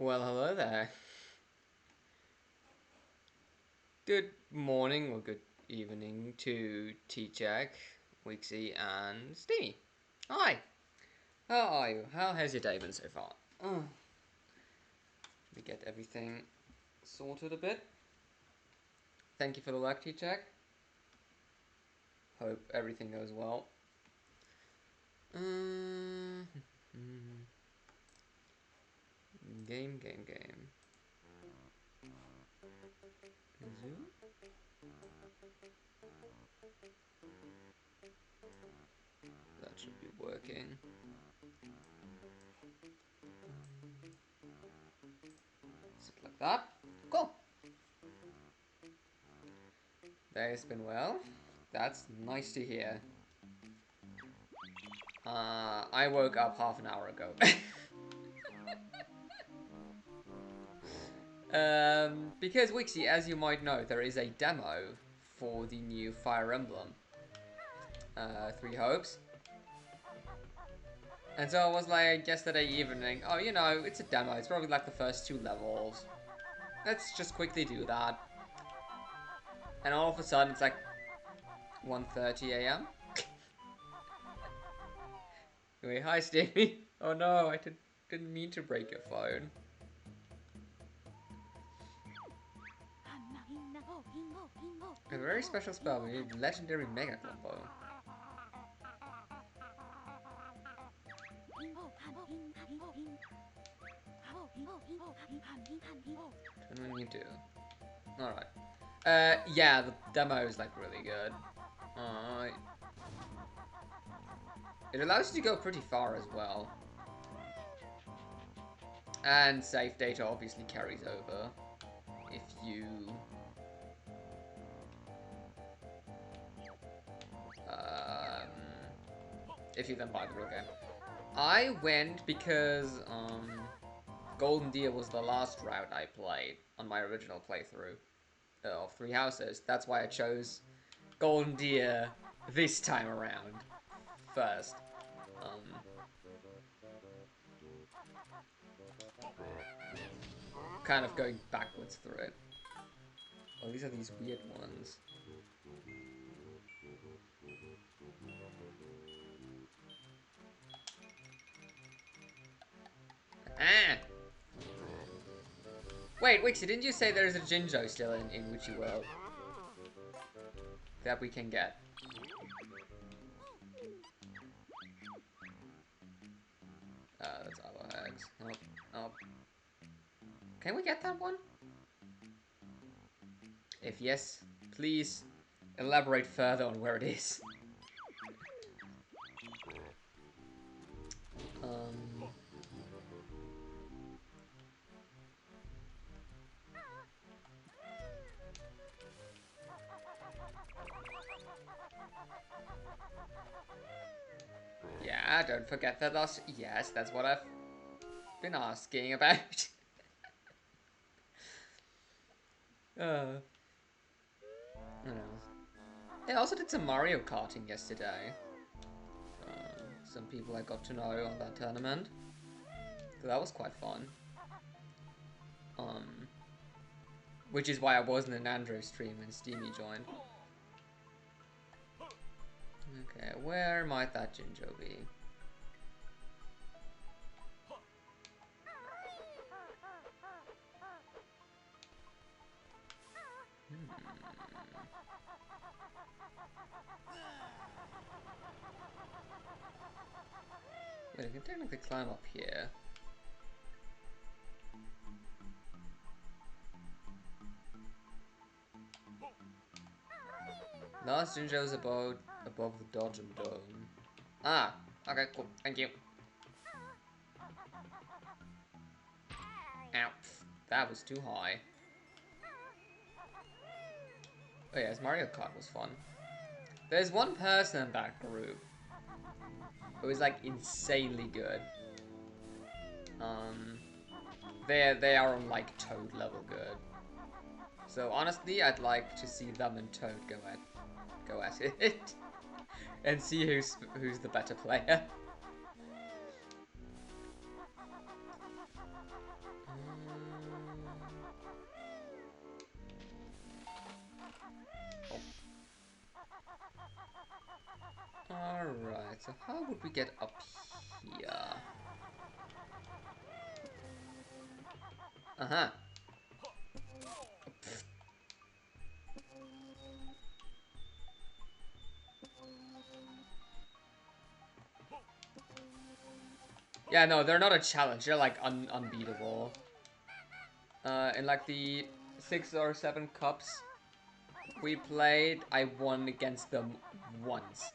Well, hello there. Good morning or good evening to T-Jack, Wixie, and Steamy. Hi, how are you? How has your day been so far? Let me get everything sorted a bit. Thank you for the luck, T-Jack. Hope everything goes well. Game. Zoom? That should be working. Sit like that. Cool. Day's been well. That's nice to hear. I woke up half an hour ago. Because Wixie, as you might know, there is a demo for the new Fire Emblem, Three Hopes. And so I was like, yesterday evening, oh, you know, it's a demo, it's probably like the first 2 levels. Let's just quickly do that. And all of a sudden, it's like 1:30 a.m. Anyway, hi, Stevie. Oh no, I didn't mean to break your phone. A very special spell, we need legendary Mega Combo. What do you do? Alright. Yeah, the demo is like really good. It allows you to go pretty far as well. And save data obviously carries over if you then buy the real game. I went because Golden Deer was the last route I played on my original playthrough of Three Houses. That's why I chose Golden Deer this time around first. Kind of going backwards through it. Oh, these are these weird ones. Ah! Wait, Wixie, didn't you say there's a Jinjo still in Witchy World? That we can get. That's our eggs. Oh. Can we get that one? If yes, please elaborate further on where it is. Yeah, don't forget that us. Yes, that's what I've been asking about. I also did some Mario Karting yesterday. Some people I got to know on that tournament. So that was quite fun. Which is why I wasn't in Andrew's stream when Steamy joined. Okay, where might that Jinjo be? Wait, I can technically climb up here. Last Jinjo is above the dodge and dome. Ah, okay, cool. Thank you. Ow, that was too high. Oh yes, Mario Kart was fun. There's one person in that group who is like insanely good. They are on like Toad level good. So honestly, I'd like to see them and Toad go at it, and see who's the better player. So how would we get up here? Uh-huh. Yeah, no, they're not a challenge. They're like unbeatable. In like the 6 or 7 cups we played, I won against them once.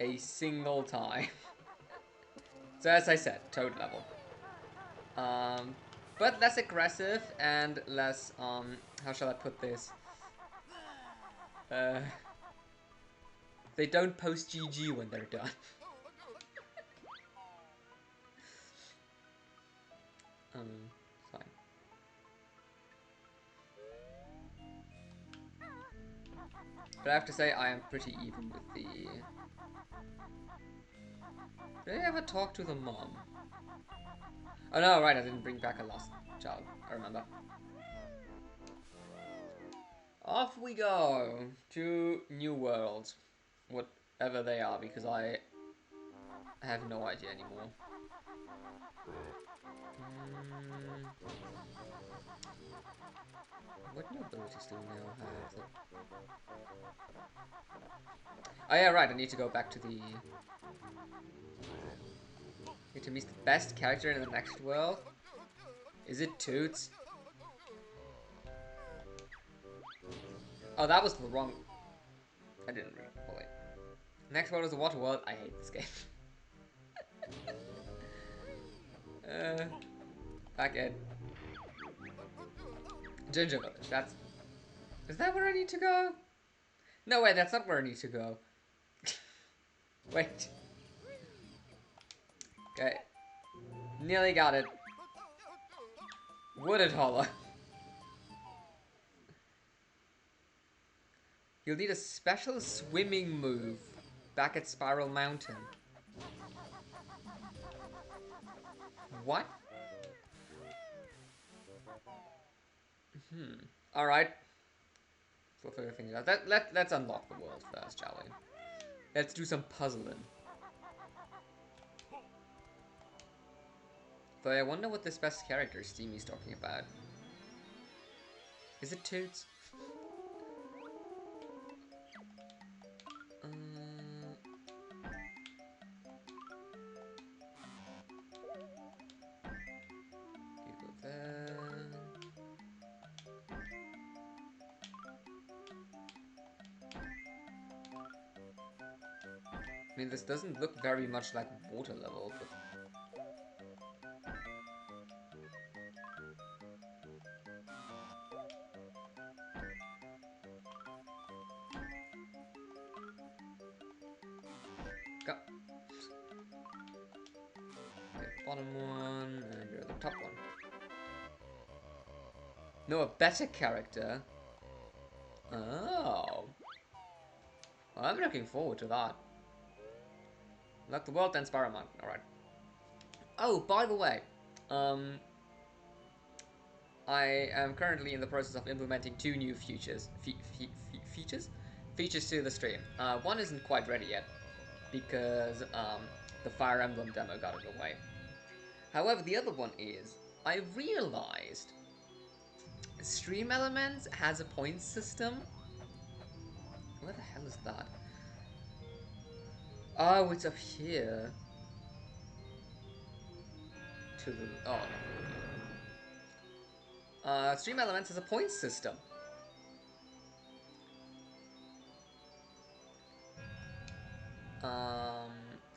A single time. So as I said, toad level. But less aggressive and less, how shall I put this? They don't post GG when they're done. Fine. But I have to say, I am pretty even with the... Did I ever talk to the mom? Oh no, right, I didn't bring back a lost child. I remember. Off we go to new worlds. Whatever they are, because I have no idea anymore. What new abilities do we now have? Oh yeah, right, I need to go back to the... Need to meet the best character in the next world. Is it Toots? Oh, that was the wrong... I didn't read. Oh, wait. Next world is the water world. I hate this game. Back in. Ginger Village. That's... Is that where I need to go? No, wait, that's not where I need to go. Wait. Okay. Nearly got it. Wooded Hollow. You'll need a special swimming move back at Spiral Mountain. What? Alright. We'll figure things out. Let's unlock the world first, shall we? Let's do some puzzling. Though I wonder what this best character Steamy's talking about. Is it Toots? You go there. I mean, this doesn't look very much like water level, but... Go. Okay, bottom one, and you're the top one. No, a better character. Oh. Well, I'm looking forward to that. Unlock the world, then Spiral Mountain. Alright. Oh, by the way. I am currently in the process of implementing 2 new features. Features to the stream. One isn't quite ready yet, because the Fire Emblem demo got in the way. However, the other one is, I realized Stream Elements has a points system. Where the hell is that? Oh, it's up here. To the... Oh, no. Stream Elements has a points system.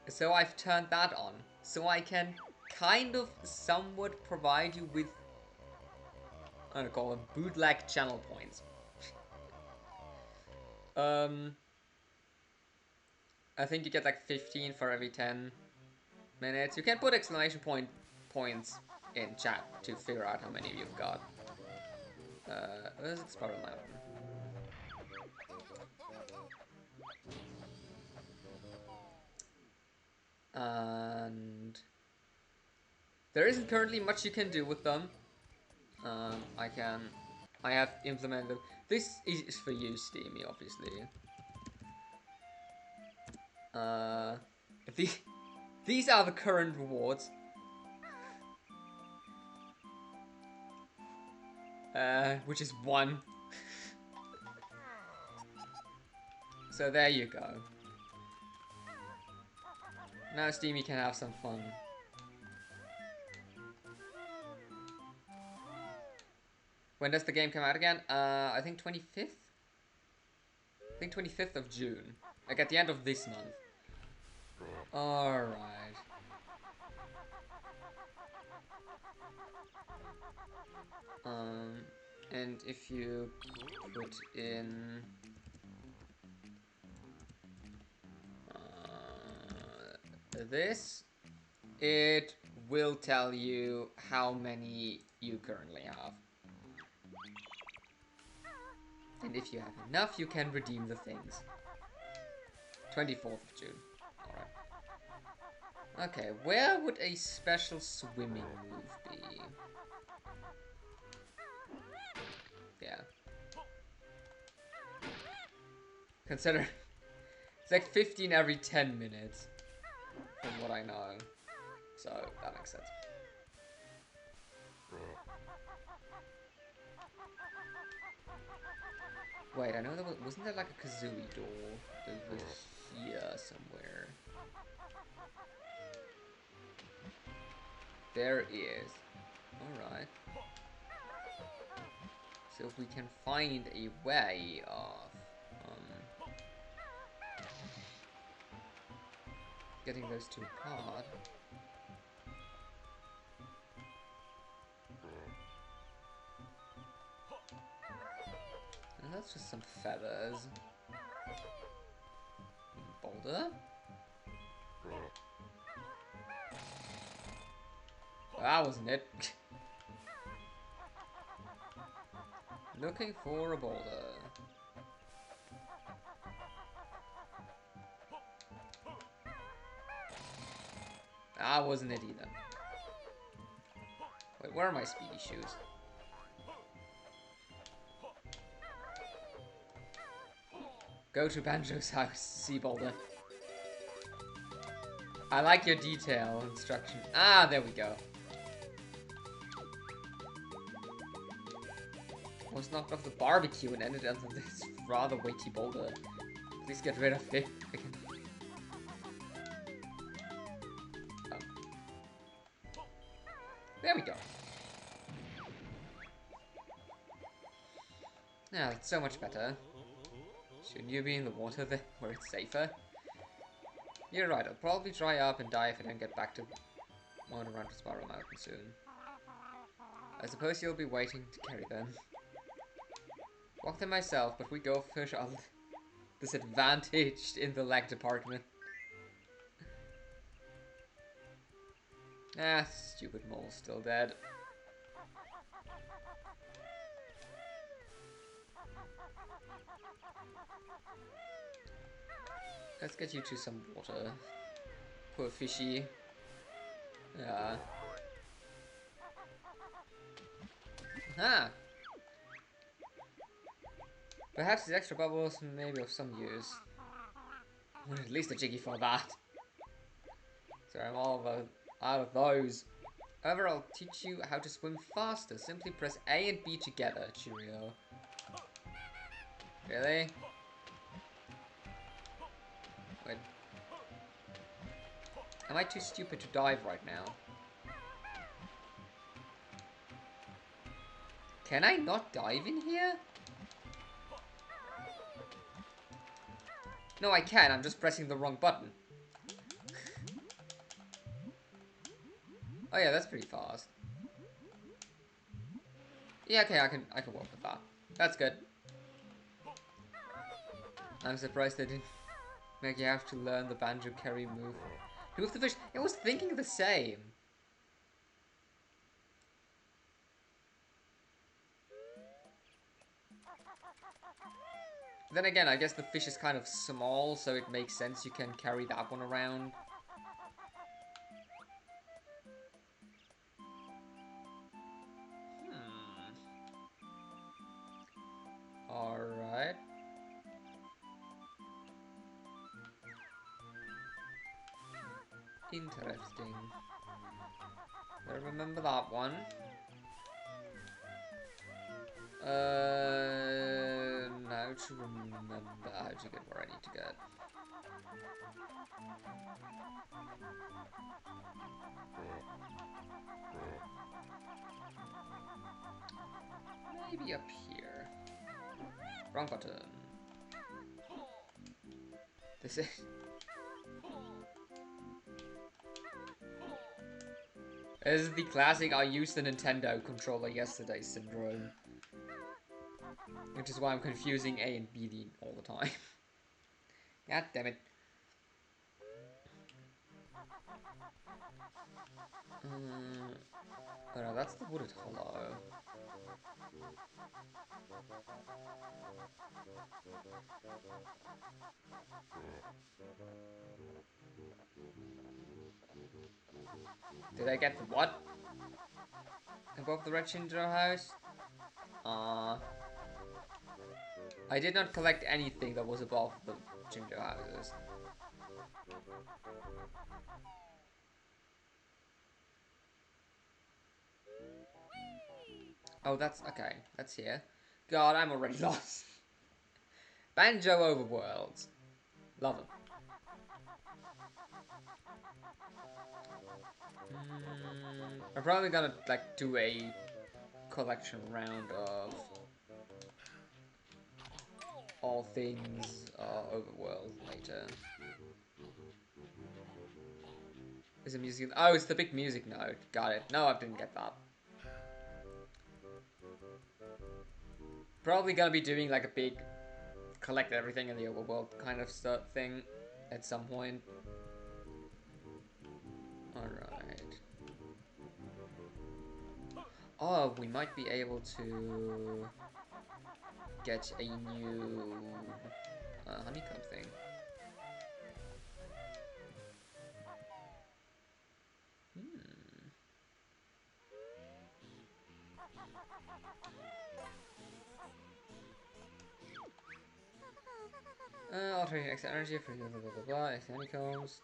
So I've turned that on. So I can kind of somewhat provide you with, I don't call them bootleg channel points. I think you get like 15 for every 10 minutes. You can put exclamation points in chat to figure out how many you've got. Where's it? Spiral Mountain. And there isn't currently much you can do with them. I have implemented This is for you, Steamy, obviously. The, these are the current rewards. Which is 1. So there you go. Now Steamy can have some fun. When does the game come out again? I think 25th? I think 25th of June. Like at the end of this month. Alright. And if you put in this, it will tell you how many you currently have. And if you have enough, you can redeem the things. 24th of June. Alright. Okay, where would a special swimming move be? Yeah. Consider it's like 15 every 10 minutes. From what I know. So that makes sense. Wait, I know there wasn't there like a Kazooie door over here somewhere? There is. Alright. So if we can find a way of getting those two apart. And that's just some feathers. Boulder? Well, that wasn't it. Looking for a boulder. That wasn't it either. Wait, where are my speedy shoes? Go to Banjo's house, see boulder. I like your detail instruction. Ah, there we go. Almost knocked off the barbecue and ended up on this rather weighty boulder. Please get rid of it. Oh. There we go. Yeah, that's so much better. Shouldn't you be in the water there, where it's safer? You're right, I'll probably dry up and die if I don't get back to going around to Spiral Mountain soon. I suppose you'll be waiting to carry them. Walk them myself, but we go fish are disadvantaged in the leg department. Ah, stupid mole's still dead. Let's get you to some water. Poor fishy. Yeah. Aha! Perhaps these extra bubbles may be of some use. Or at least a jiggy for that. So I'm all out of those. However, I'll teach you how to swim faster. Simply press A and B together. Cheerio. Really? Wait. Am I too stupid to dive right now? Can I not dive in here? No, I can. I'm just pressing the wrong button. Oh yeah, that's pretty fast. Yeah, okay, I can work with that. That's good. I'm surprised they didn't make you have to learn the banjo carry move. To move the fish. I was thinking the same. Then again, I guess the fish is kind of small, so it makes sense you can carry that one around. Alright. Interesting. I remember that one. Now to remember how to get where I need to get. Maybe up here. Wrong button. This is... This is the classic I used the Nintendo controller yesterday syndrome. Which is why I'm confusing A and B all the time. God damn it. Oh no, that's the wooded hollow. Did I get the what? Above the red Shinjo house? I did not collect anything that was above the Shinjo houses. Oh, that's okay. That's here. God, I'm already lost. Banjo Overworlds. Love them. I'm probably gonna like do a collection round of all things Overworld later. Is it music? Oh, it's the big music note. Got it. No, I didn't get that. Probably gonna be doing like a big collect everything in the overworld kind of stuff thing at some point. Alright. Oh, we might be able to get a new honeycomb thing. Altering extra energy for blah blah blah blah blah. Extra honeycombs.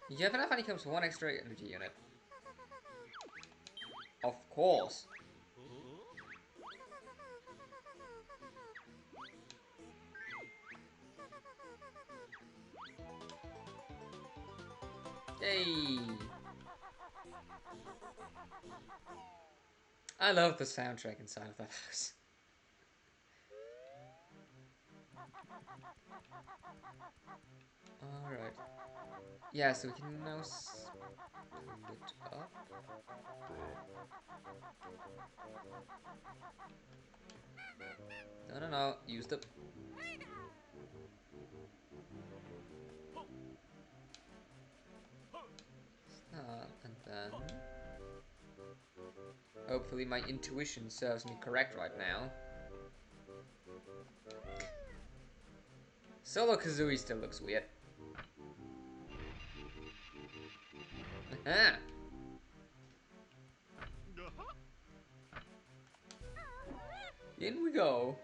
You have enough honeycombs for one extra energy unit. Of course. Yay! I love the soundtrack inside of that house. Alright. Yeah, so we can now split it up. No. Use the... and then... Hopefully my intuition serves me correct right now. Solo Kazooie still looks weird. Aha! In we go.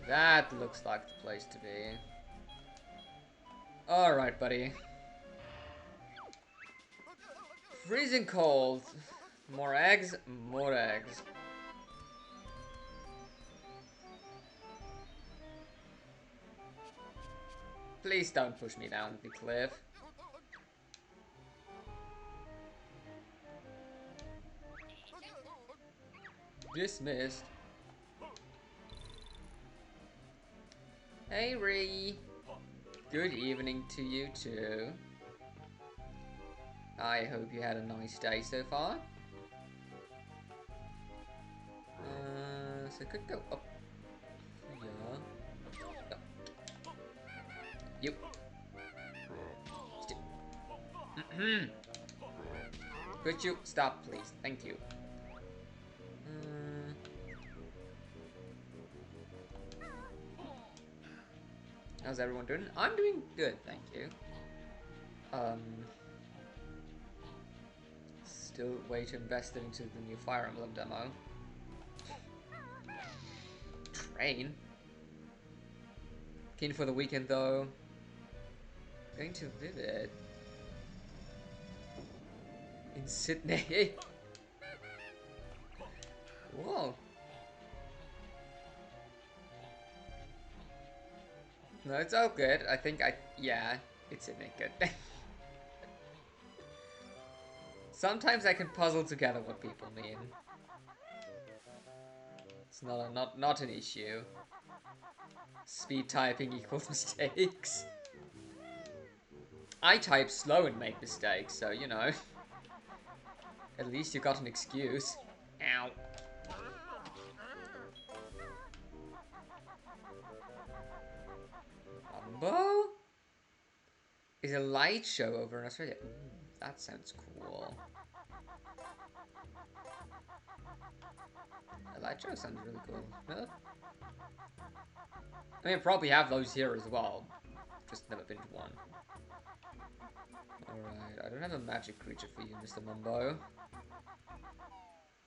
That looks like the place to be. Alright, buddy. Freezing cold. More eggs, more eggs. Please don't push me down the cliff. Dismissed. Hey, Ree. Good evening to you too. I hope you had a nice day so far. So it could go up here. Yep. Could you stop, please? Thank you. How's everyone doing? I'm doing good, thank you. Still way to invest into the new Fire Emblem demo. Train? Keen for the weekend though. Going to Vivid. In Sydney. Whoa. No, it's all good. I think yeah, it's Sydney. Good. Sometimes I can puzzle together what people mean. It's not an issue. Speed typing equals mistakes. I type slow and make mistakes, so you know. At least you got an excuse. Ow. Umbo? Is a light show over in Australia. That sounds cool. A light show sounds really cool. No? I mean, probably have those here as well. Just never been to one. Alright, I don't have a magic creature for you, Mr. Mumbo.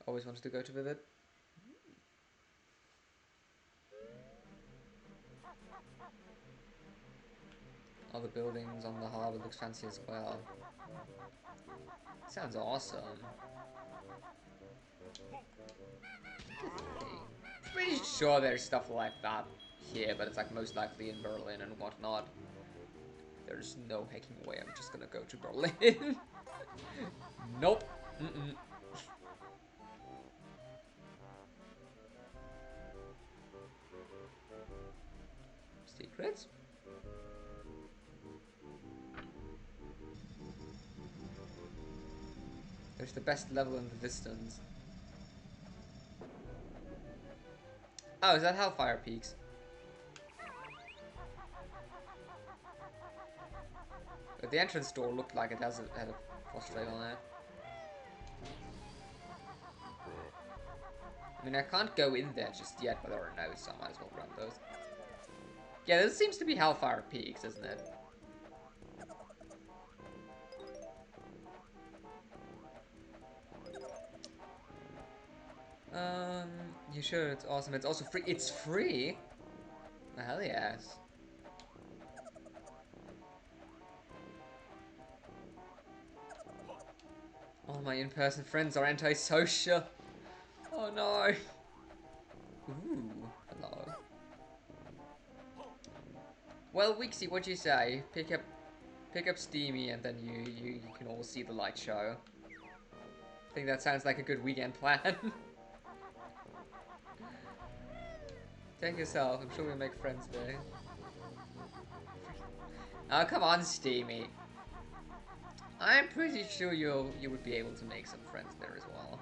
Always wanted to go to Vivid. All the buildings on the harbour looks fancy as well. Sounds awesome. Pretty sure there's stuff like that here, but it's like most likely in Berlin and whatnot. There's no hecking way I'm just gonna go to Berlin. Nope. Secrets? There's the best level in the distance. Oh, is that Hellfire Peaks? But the entrance door looked like it had a prostrate on it. I mean, I can't go in there just yet, but there are no, so I might as well run those. Yeah, this seems to be Hellfire Peaks, isn't it? You should. It's awesome. It's also free. It's free? Hell yes. All my in-person friends are antisocial. Oh no. Ooh, hello. Well, Weeksy, what'd you say? Pick up Steamy, and then you can all see the light show. I think that sounds like a good weekend plan. Take yourself. I'm sure we'll make friends there. Oh, come on, Steamy. I'm pretty sure you would be able to make some friends there as well.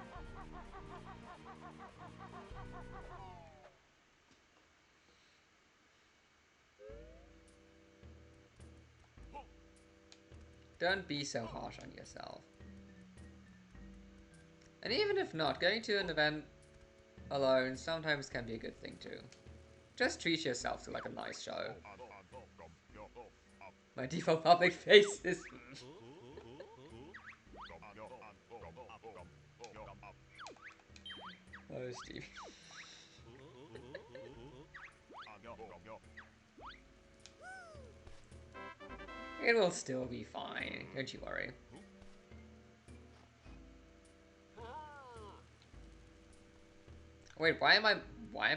Don't be so harsh on yourself. And even if not, going to an event alone sometimes can be a good thing too. Just treat yourself to like a nice show. My default public face is... Oh, Steve. It will still be fine, don't you worry. Wait, why am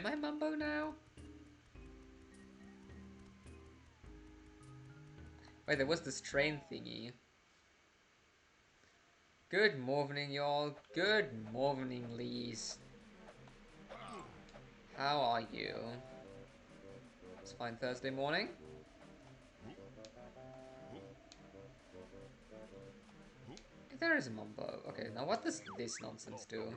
I Mumbo now? Wait, there was this train thingy. Good morning, y'all. Good morning, Lees. How are you? It's fine Thursday morning. There is a Mumbo. Okay, now what does this nonsense do?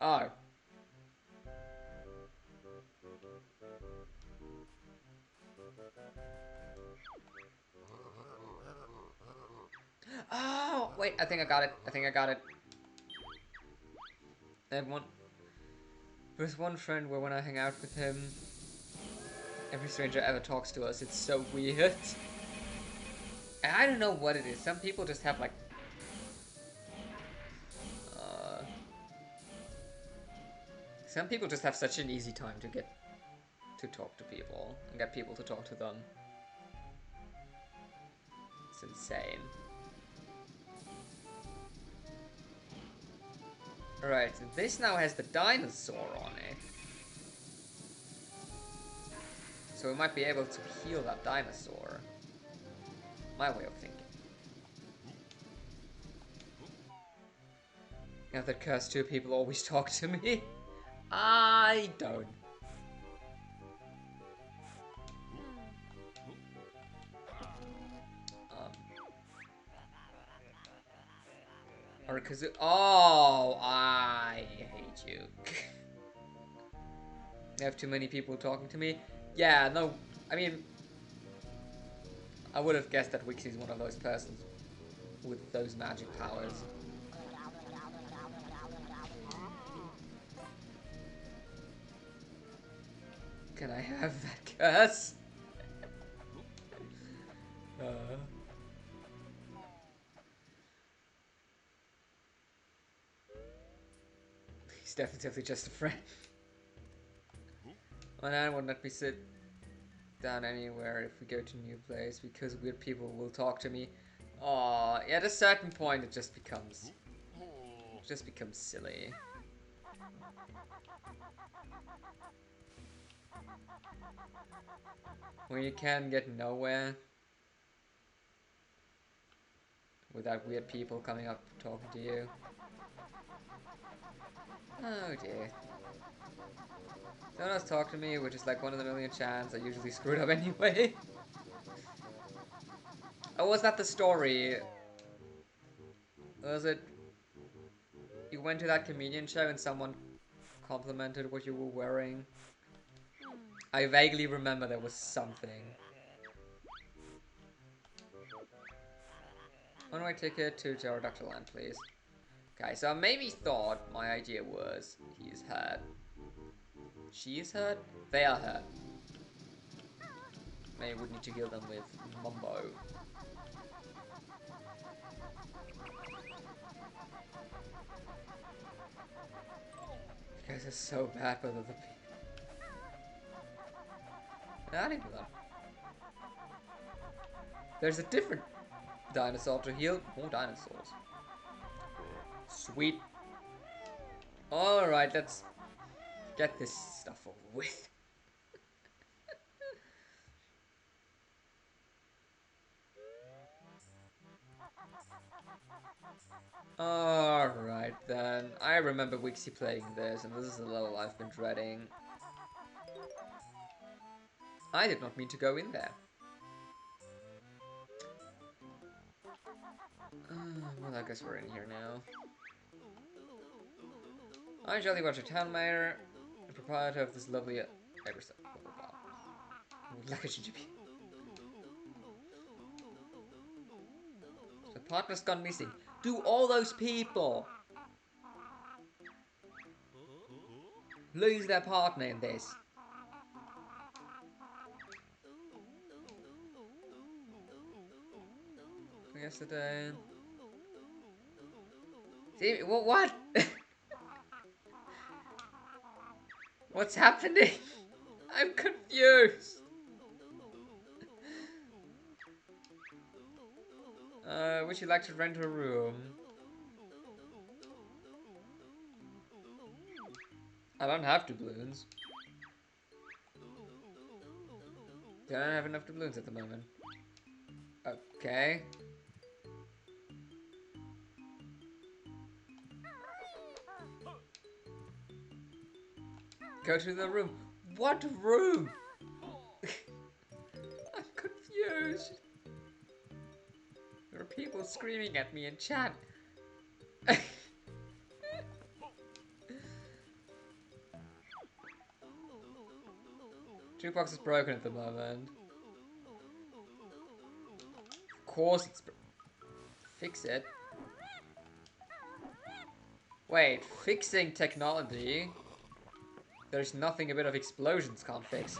Oh. Oh, wait, I think I got it. I think I got it. There's one friend where when I hang out with him, every stranger ever talks to us. It's so weird. I don't know what it is. Some people just have like... Uh, some people just have such an easy time to get to talk to people and get people to talk to them. It's insane. Alright, this now has the dinosaur on it. So we might be able to heal that dinosaur. My way of thinking. Now that cursed two people always talk to me. I don't. Or because oh, I hate you. I have too many people talking to me. Yeah, no, I mean, I would have guessed that Wixie's one of those persons with those magic powers. Can I have that curse? He's definitely just a friend. My nan won't let me sit down anywhere if we go to a new place because weird people will talk to me. Aw, yeah, at a certain point it just becomes silly. When you can get nowhere without weird people coming up talking to you. Oh dear. Someone else talk to me, which is like 1 in a million chance. I usually screw it up anyway. Oh, was that the story? Was it... You went to that comedian show and someone complimented what you were wearing? I vaguely remember there was something. One-way ticket to Pterodactyl Land, please. Okay, so I maybe thought my idea was he's hurt. She is hurt? They are hurt. Maybe we need to kill them with Mumbo. You guys are so bad with other people. I didn't do that. There's a different dinosaur to heal. More dinosaurs. Sweet. Alright, let's get this stuff over with. Alright then. I remember Wixie playing this, and this is a level I've been dreading. I did not mean to go in there. Well, I guess we're in here now. I'm Jolly Roger Town Mayor, the proprietor of this lovely agri-stuff. The partner's gone missing. Do all those people lose their partner in this? Yesterday. See, what? What's happening? I'm confused. Would you like to rent a room? I don't have doubloons. I don't have enough doubloons at the moment. Okay. Go to the room. What room? I'm confused. There are people screaming at me in chat. Jukebox is broken at the moment. Of course it's fix it. Wait, fixing technology? There's nothing a bit of explosions can't fix.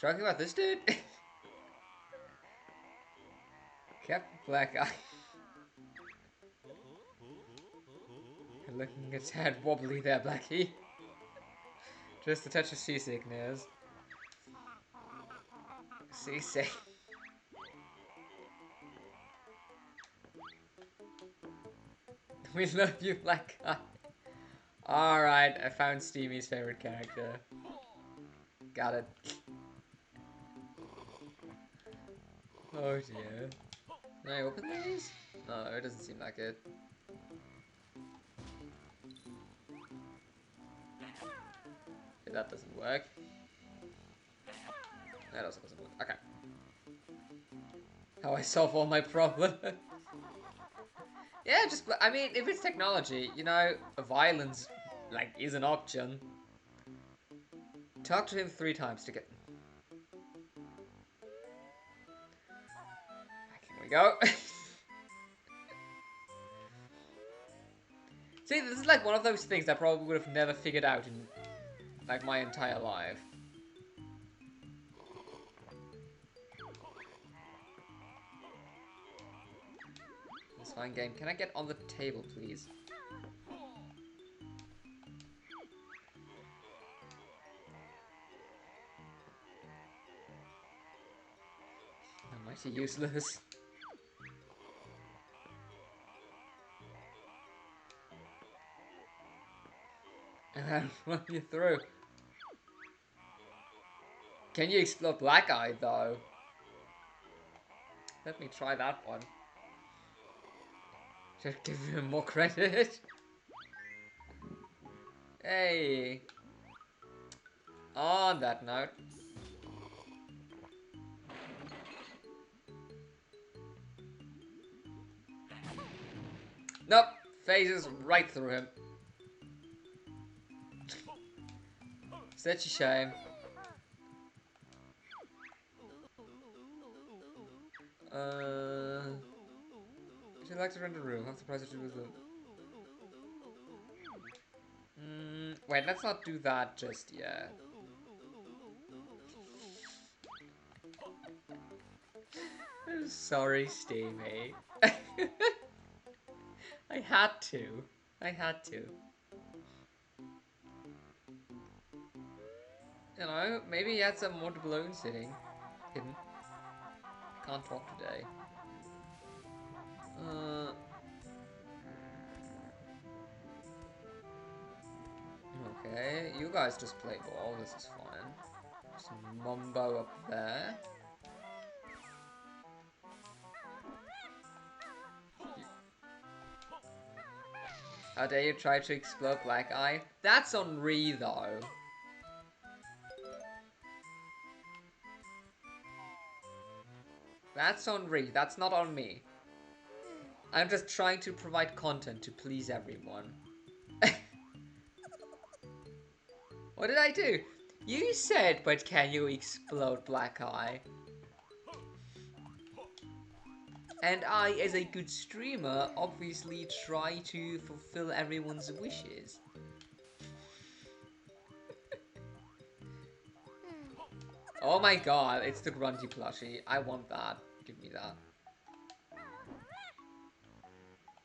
Talking about this dude? Captain Black Eye. You're looking a tad wobbly there, Blackie. Just a touch of seasickness. Seasick. We love you, Black Eye. Alright, I found Steamy's favorite character. Got it. Oh dear. Can I open these? No, it doesn't seem like it. Okay, that doesn't work. That also doesn't work. Okay. How I solve all my problems. Yeah, just, I mean, if it's technology, you know, violence, like, is an option. Talk to him 3 times to get... Here we go. See, this is like one of those things I probably would have never figured out in, like, my entire life. This fine game. Can I get on the table, please? I'm mighty useless. And I'll run you through. Can you explode Black Eye, though? Let me try that one. Should give him more credit. Hey. On that note. Nope. Phases right through him. Such a shame. Would you like to rent a room? I'm surprised that you was wait, let's not do that just yet. I'm sorry, Steamy. I had to. I had to. You know, maybe he had some more balloons sitting. Hidden. Can't talk today. Okay, you guys just play ball, this is fine. Some Mumbo up there. How dare you try to explode Black Eye? That's on Ree though. That's on Ree, that's not on me. I'm just trying to provide content to please everyone. What did I do? You said, but can you explode Black Eye? And I, as a good streamer, obviously try to fulfill everyone's wishes. Oh my god, it's the Grunty plushie. I want that. Give me that.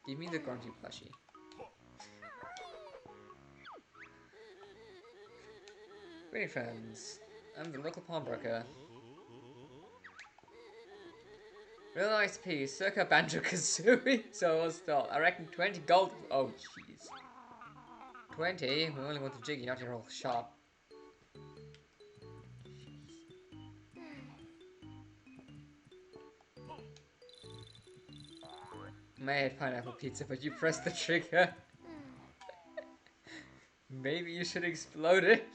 Give me the Grunty plushie. Great friends. I'm the local pawnbroker. Real nice piece. Circa Banjo-Kazooie. So what's that? I reckon 20 gold. Oh, jeez. 20? We only want the jiggy, not your whole shop. Made pineapple pizza, but you pressed the trigger. Maybe you should explode it.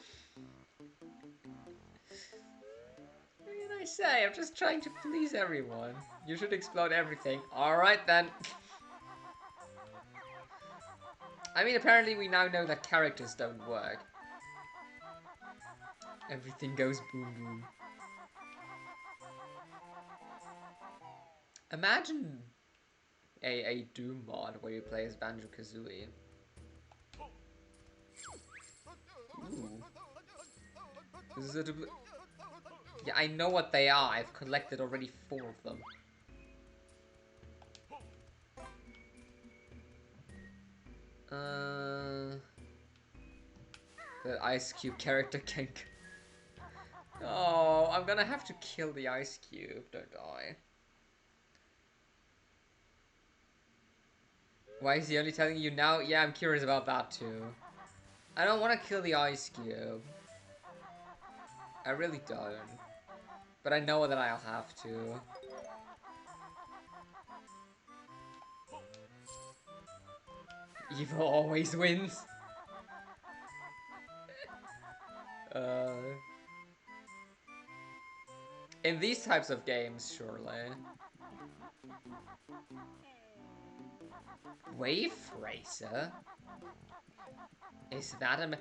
What can I say? I'm just trying to please everyone. You should explode everything. Alright then. I mean, apparently we now know that characters don't work. Everything goes boom boom. Imagine a Doom mod where you play as Banjo-Kazooie. Ooh. Is it a Yeah, I know what they are. I've collected already 4 of them. The Ice Cube character can... Oh, I'm gonna have to kill the Ice Cube, don't I? Why is he only telling you now? Yeah, I'm curious about that too. I don't want to kill the Ice Cube. I really don't. But I know that I'll have to. Evil always wins. Uh, in these types of games, surely. Wave Racer? Is that a...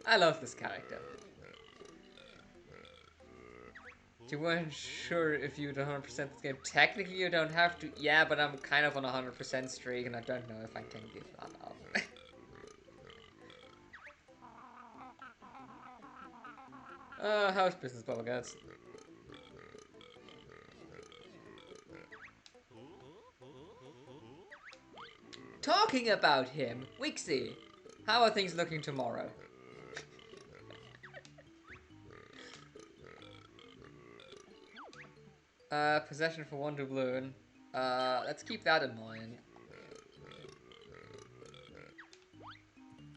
I love this character. You weren't sure if you'd 100% this game. Technically, you don't have to. Yeah, but I'm kind of on a 100% streak, and I don't know if I can give that up. How's business, Bubba Guts? Talking about him, Wixie, how are things looking tomorrow? Possession for 1 doubloon. Let's keep that in mind.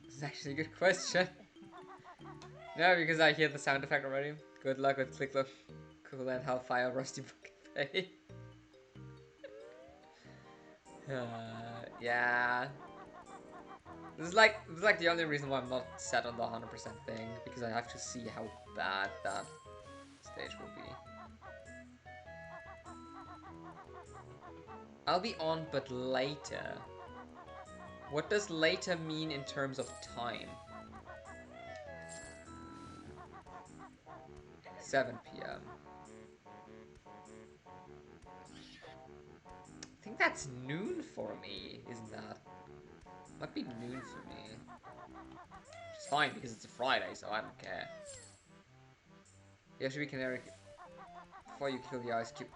This is actually a good question. No, because I hear the sound effect already. Good luck with Click Look, Cool and Hellfire, Rusty Bucket. Yeah. This is like the only reason why I'm not set on the 100% thing, because I have to see how bad that stage will be. I'll be on, but later. What does later mean in terms of time? 7 p.m. I think that's noon for me, isn't that? Might be noon for me. It's fine because it's a Friday, so I don't care. Yeah, should we canary before you kill the Ice Cube.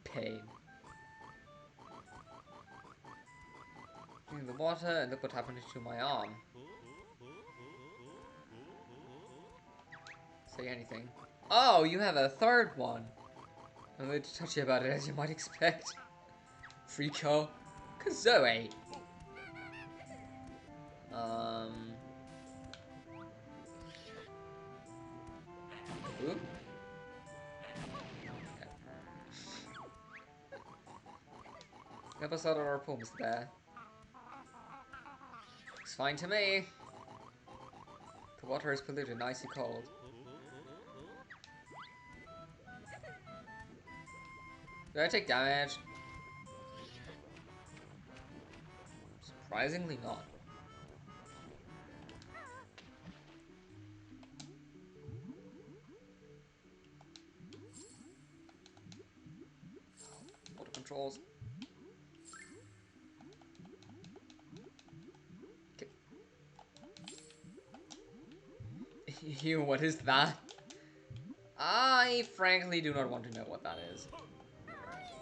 Pain. In the water, and look what happened to my arm. Say anything. Oh, you have a 3rd one. I'm a little touchy about it, as you might expect. Freako. Kazoe. Ooh. Okay. Never saw our poems there. Looks fine to me. The water is polluted, icy cold. Do I take damage? Surprisingly not. Water controls. Okay. Ew, what is that? I frankly do not want to know what that is.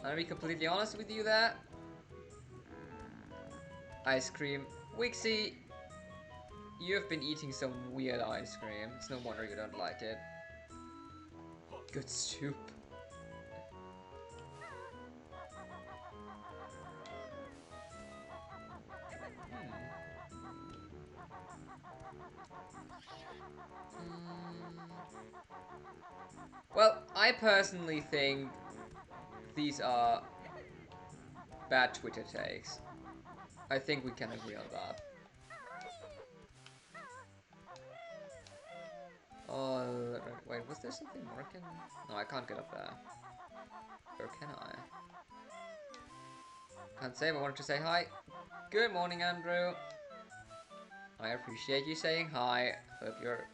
I'll be completely honest with you there. Ice cream. Wixie, you have been eating some weird ice cream. It's no wonder you don't like it. Good soup. Well, I personally think these are bad Twitter takes. I think we can agree on that. Oh, wait, was there something working? No, I can't get up there. Or can I? Can't say, but I wanted to say hi. Good morning, Andrew. I appreciate you saying hi. Hope you're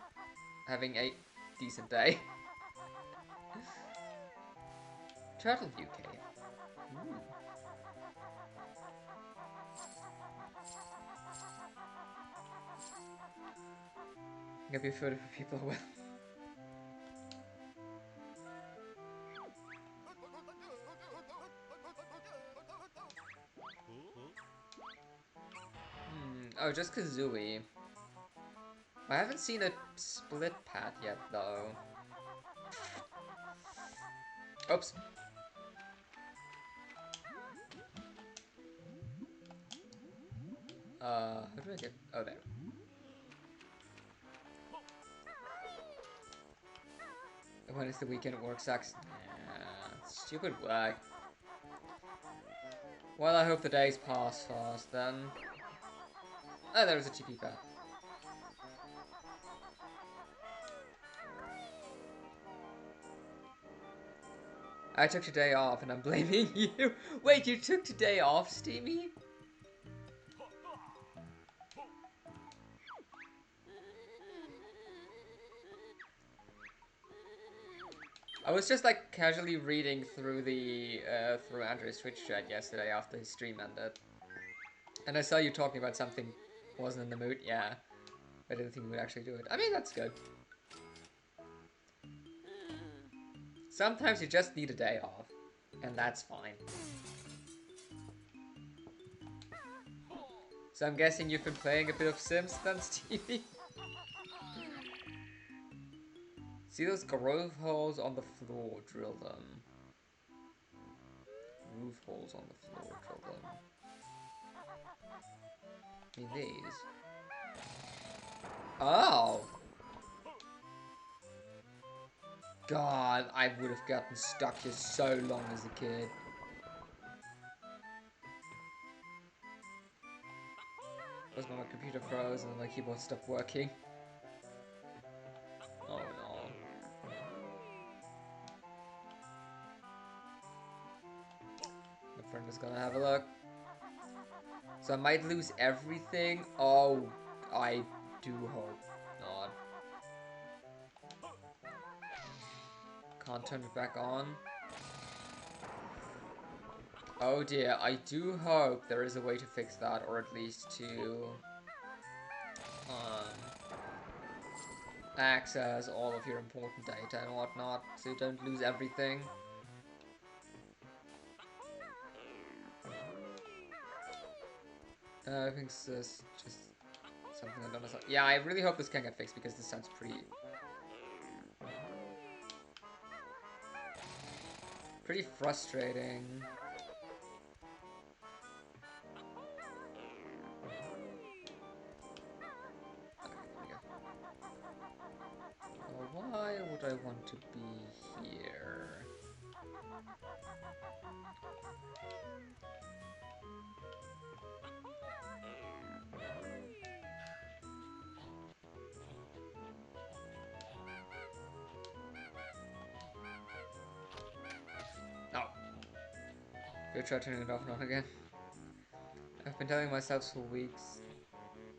having a decent day. Turtle UK. Ooh. Gonna be food for people who will. Oh, just Kazooie. I haven't seen a split pad yet, though. Oops. How do I get... Oh, there. When is the weekend? Work sucks. Stupid work. Well, I hope the days pass fast, then. Oh, there was a TP pad. I took today off, and I'm blaming you. Wait, you took today off, Steamy? I was just like casually reading through the through Andrew's Twitch chat yesterday after his stream ended, and I saw you talking about something. Wasn't in the mood. Yeah, I didn't think we would actually do it. I mean, that's good. Sometimes you just need a day off, and that's fine. So I'm guessing you've been playing a bit of Sims then, Stevie? See those grove holes on the floor, drill them. Roof holes on the floor, drill them. I mean these. Oh! God, I would have gotten stuck here so long as a kid. That was when my computer froze and my keyboard stopped working. Oh no. My friend is gonna have a look. So I might lose everything. Oh, I do hope not. Can't turn it back on. Oh dear, I do hope there is a way to fix that, or at least to access all of your important data and whatnot, so you don't lose everything. I think this is just something I don't know. Yeah, I really hope this can get fixed because this sounds pretty frustrating. Why would I want to be here? Oh. Go try turning it off, not again. I've been telling myself for weeks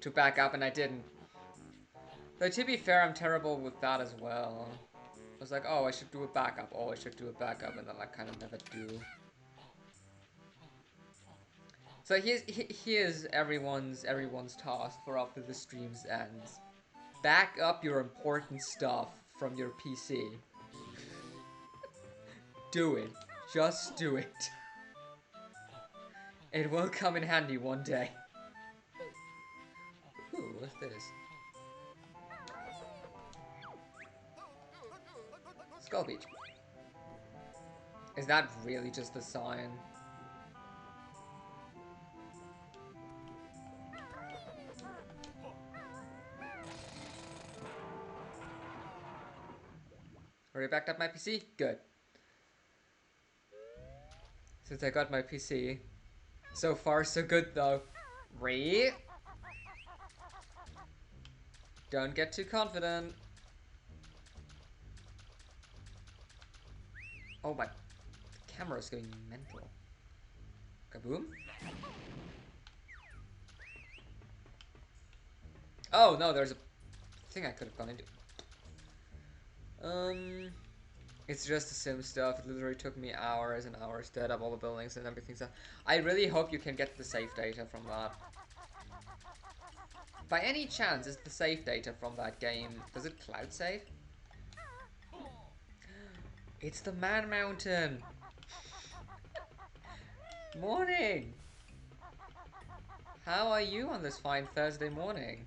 to back up and I didn't. Though to be fair, I'm terrible with that as well. I was like, oh, I should do a backup. Oh, I should do a backup, and then I kind of never do. So here's everyone's task for after the streams ends. Back up your important stuff from your PC. Do it. Just do it. It will come in handy one day. Ooh, what's this? Skull Beach. Is that really just a sign? Already backed up my PC? Good. Since I got my PC. So far, so good though. Don't get too confident. Oh my, the camera's going mental. Kaboom? Oh no, there's a thing I could have gone into. It's just the sim stuff. It literally took me hours and hours to add up all the buildings and everything. So I really hope you can get the save data from that. By any chance, is the save data from that game, does it cloud save? It's the Man Mountain! Morning! How are you on this fine Thursday morning?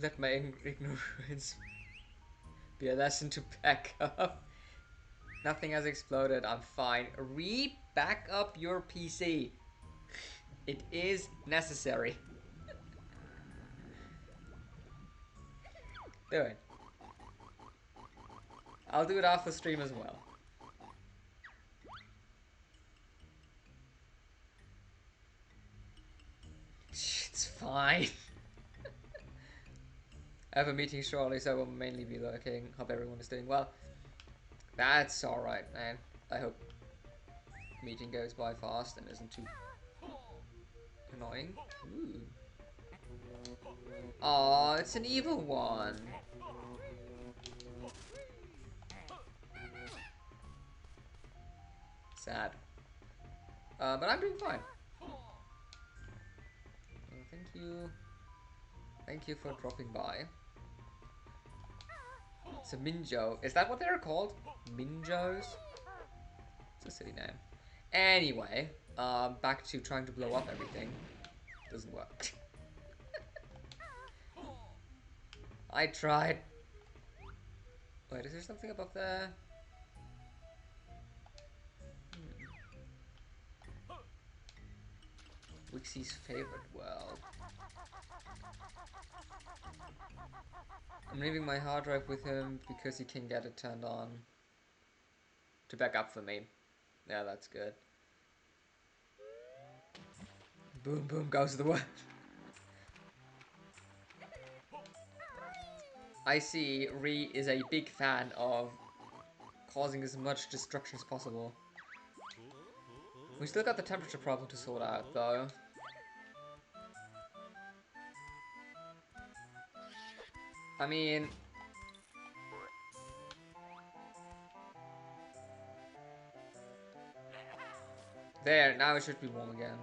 Let my ignorance be a lesson to back up. Nothing has exploded, I'm fine. Back up your PC. It is necessary. Do it. I'll do it off the stream as well. It's fine. I have a meeting shortly, so I will mainly be lurking. Hope everyone is doing well. That's alright, man. I hope the meeting goes by fast and isn't too annoying. Ooh. Aw, it's an evil one. Sad. But I'm doing fine. Thank you. Thank you for dropping by. It's a Minjo. Is that what they're called? Minjos? It's a silly name. Anyway, back to trying to blow up everything. Doesn't work. I tried. Wait, is there something above there? Wixie's favorite world. I'm leaving my hard drive with him because he can get it turned on to back up for me. Yeah, that's good. Boom, boom goes the word. I see Ree is a big fan of causing as much destruction as possible. We still got the temperature problem to sort out, though. I mean... There, now it should be warm again.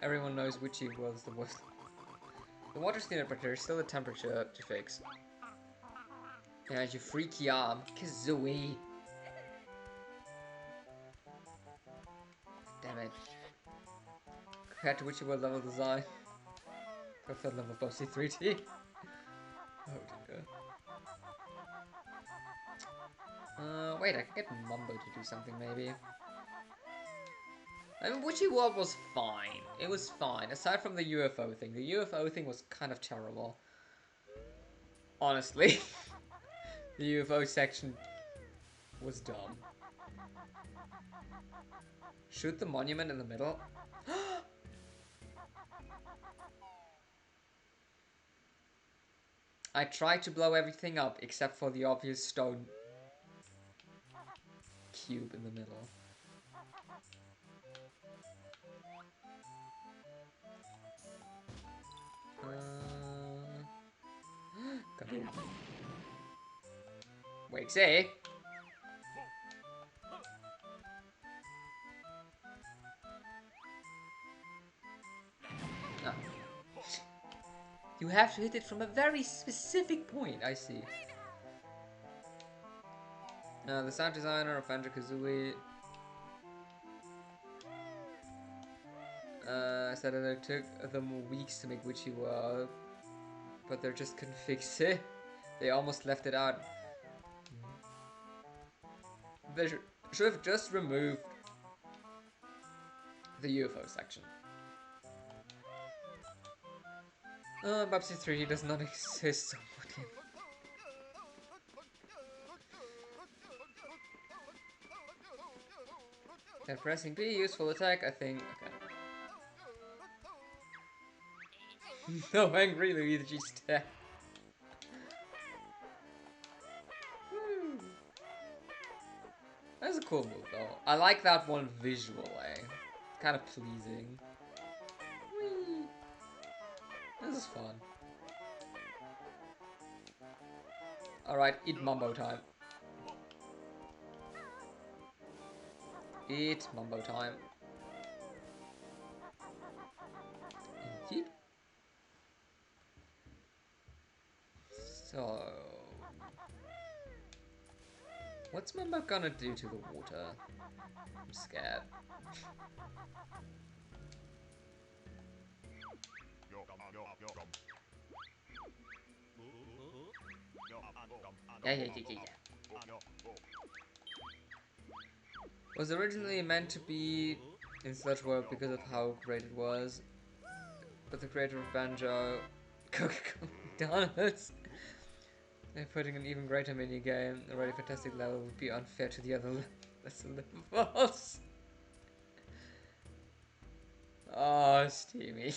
Everyone knows Witchy was the worst. The water temperature is still the temperature to fix. Yeah, you freaky arm. Kazooie. Damn it. Compared to Witchy World level design. Preferred level above C3T. Oh dear. Wait, I can get Mumbo to do something maybe. I mean, Witchy World was fine. It was fine, aside from the UFO thing. The UFO thing was kind of terrible. Honestly. The UFO section was dumb. Shoot the monument in the middle. I tried to blow everything up except for the obvious stone cube in the middle. Kaboom. Wait, say. Oh. You have to hit it from a very specific point, I see. The sound designer of Banjo-Tooie said that it took them weeks to make Witchy World, but they just couldn't fix it. They almost left it out. They should have just removed the UFO section. Babsy 3 does not exist. And pressing B, useful attack, I think. Okay. No angry Luigi step. That's a cool move though. I like that one visually. Kind of pleasing. Whee! This is fun. Alright, eat Mumbo time. Eat Mumbo time. Yeet. So... what's Mumbo gonna do to the water? I'm scared. Yeah. Was originally meant to be in Sludge World because of how great it was, but the creator of Banjo, Coca-Cola donuts, they're putting an even greater minigame. A already fantastic level would be unfair to the other lesser levels. Oh, Steamy.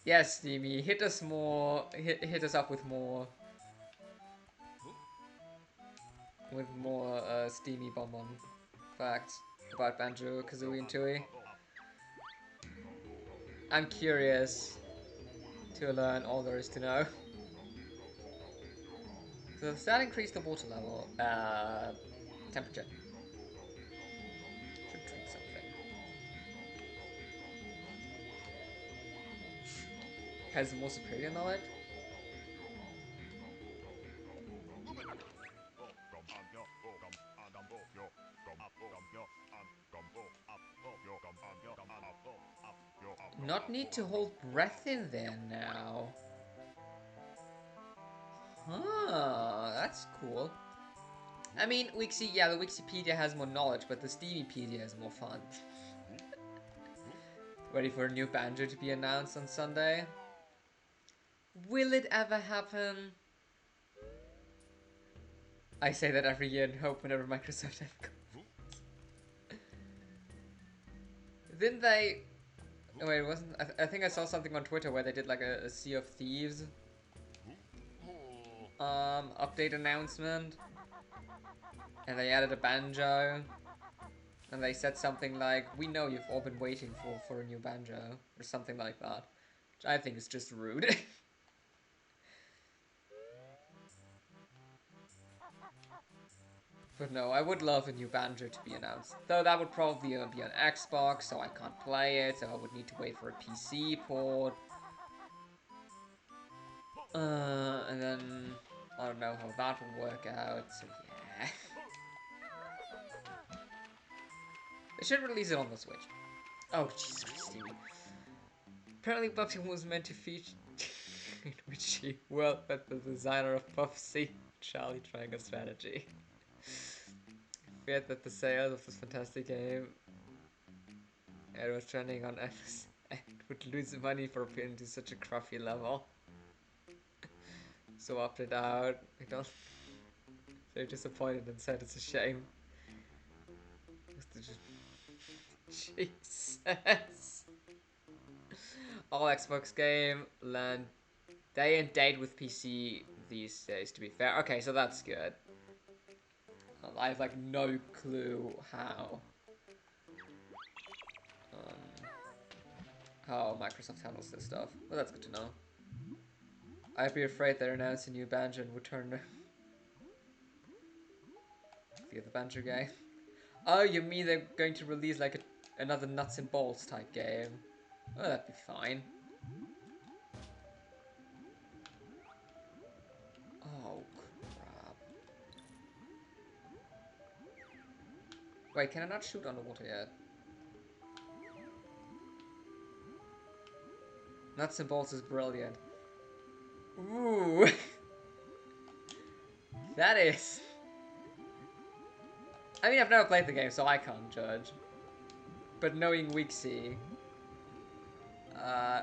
Yes, Steamy, hit us more. Hit us up with more. Steamy bonbon facts about Banjo, Kazooie, and Tooie. I'm curious to learn all there is to know. So does that increase the water level? Temperature. Should drink something. Has more superior knowledge? Not need to hold breath in there now. Huh, that's cool. I mean, yeah, the Wikipedia has more knowledge, but the Steamypedia is more fun. Ready for a new Banjo to be announced on Sunday? Will it ever happen? I say that every year and hope whenever Microsoft ever comes. Didn't they... oh, wait, it wasn't... I think I saw something on Twitter where they did like a Sea of Thieves update announcement. And they added a Banjo. And they said something like, we know you've all been waiting for a new Banjo. Or something like that. Which I think is just rude. But no, I would love a new Banjo to be announced. Though that would probably be on Xbox, so I can't play it, so I would need to wait for a PC port. And then... I don't know how that will work out, so yeah. They should release it on the Switch. Oh, Jesus Christ. Apparently Buffy was meant to feature... in which she worked with the designer of Puffy, Charlie Triangle Strategy. Feared that the sales of this fantastic game it was trending on and would lose money for appearing to such a cruffy level. So opted out. They're disappointed and said it's a shame. Jesus. All Xbox game land day and date with PC these days, to be fair. Okay, so that's good. I have like no clue how Microsoft handles this stuff, but that's good to know. I'd be afraid they'd announce a new Banjo and would turn the other Banjo guy. Oh, you mean they're going to release like another nuts and bolts type game? Oh, that'd be fine. Oh, crap. Wait, can I not shoot underwater yet? Nuts and bolts is brilliant. Ooh. That is... I mean, I've never played the game, so I can't judge. But knowing Weeksy,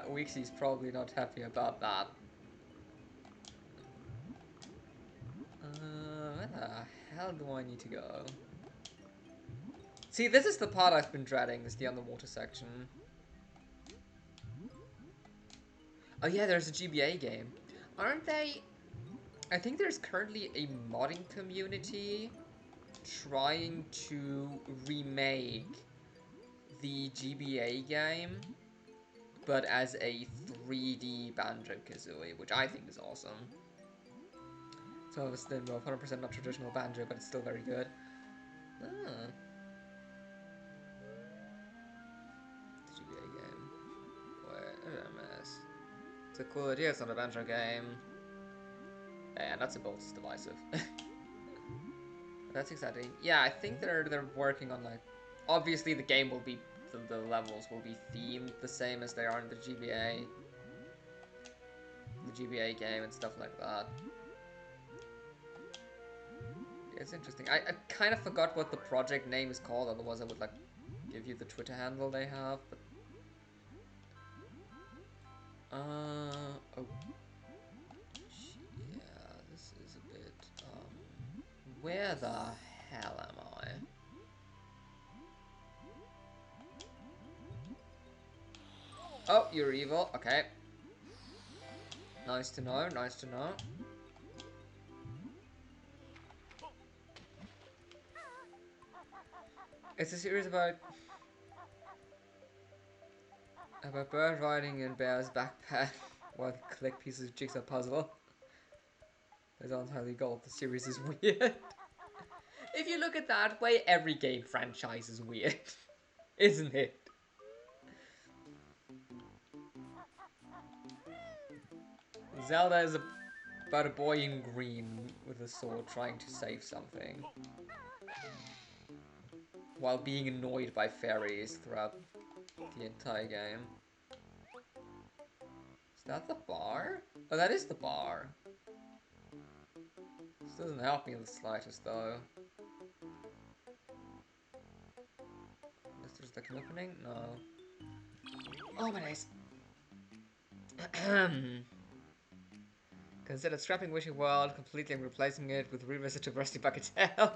Weeksy's probably not happy about that. Where the hell do I need to go? See, this is the part I've been dreading, is the underwater section. Oh yeah, there's a GBA game. Aren't they... I think there's currently a modding community trying to remake the GBA game, but as a 3D Banjo-Kazooie, which I think is awesome. So it's still 100% not traditional Banjo, but it's still very good. Ah. The GBA game. What a mess. It's a cool idea, it's not a Banjo game. Yeah, nuts and bolts is divisive. That's exciting. Yeah, I think they're working on like, obviously the game will be, the levels will be themed the same as they are in the GBA game and stuff like that. Yeah, it's interesting. I kind of forgot what the project name is called, otherwise I would like give you the Twitter handle they have, but oh yeah, this is a bit where the hell am I? Oh, you're evil. Okay. Nice to know, nice to know. It's a series about bird riding in bear's backpack while they collect pieces of jigsaw puzzle. It's not entirely gold. The series is weird. If you look at that way, every game franchise is weird, isn't it? Zelda is about a boy in green with a sword trying to save something while being annoyed by fairies throughout the entire game. Is that the bar? Oh, that is the bar. This doesn't help me in the slightest, though. Is there like an opening? No. Oh my days. Consider scrapping Wishing World completely and replacing it with Revisit to Rusty Buckethead.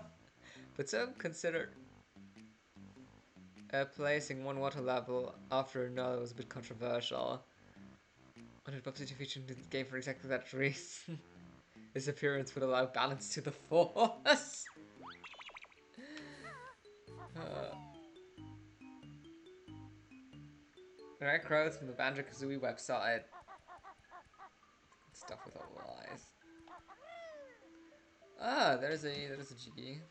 But some consider placing one water level after another was a bit controversial. Wanted Bubsy to feature in the game for exactly that reason. His appearance would allow balance to the force. Direct quotes from the Banjo-Kazooie website. Good stuff with all the lies. Ah, there's a Jiggy.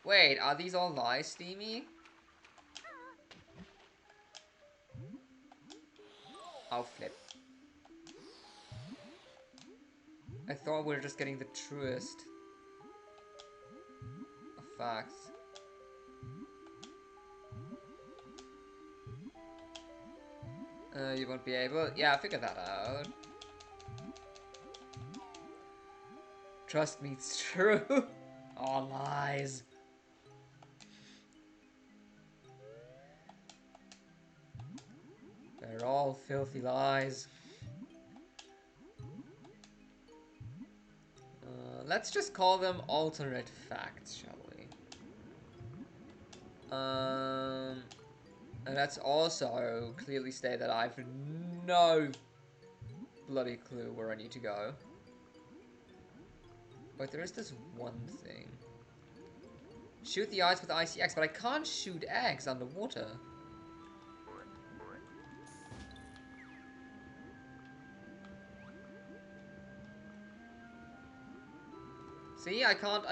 Wait, are these all lies, Steamy? I'll flip. I thought we were just getting the truest of facts. You won't be able? Yeah, I figured that out. Trust me, it's true. All lies. They're all filthy lies. Let's just call them alternate facts, shall we? And let's also clearly state that I have no bloody clue where I need to go. But there is this one thing. Shoot the eyes with icy eggs, but I can't shoot eggs underwater. See, I can't.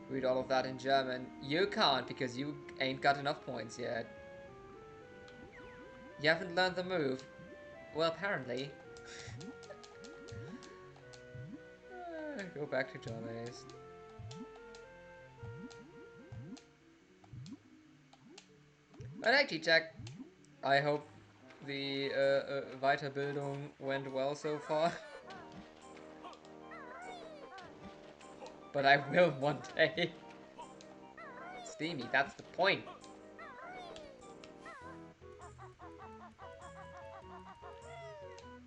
Read all of that in German. You can't because you ain't got enough points yet. You haven't learned the move. Well, apparently. Go back to Jollies. But actually, Jack, I hope the Weiterbildung went well so far. But I will one day. Steamy, that's the point.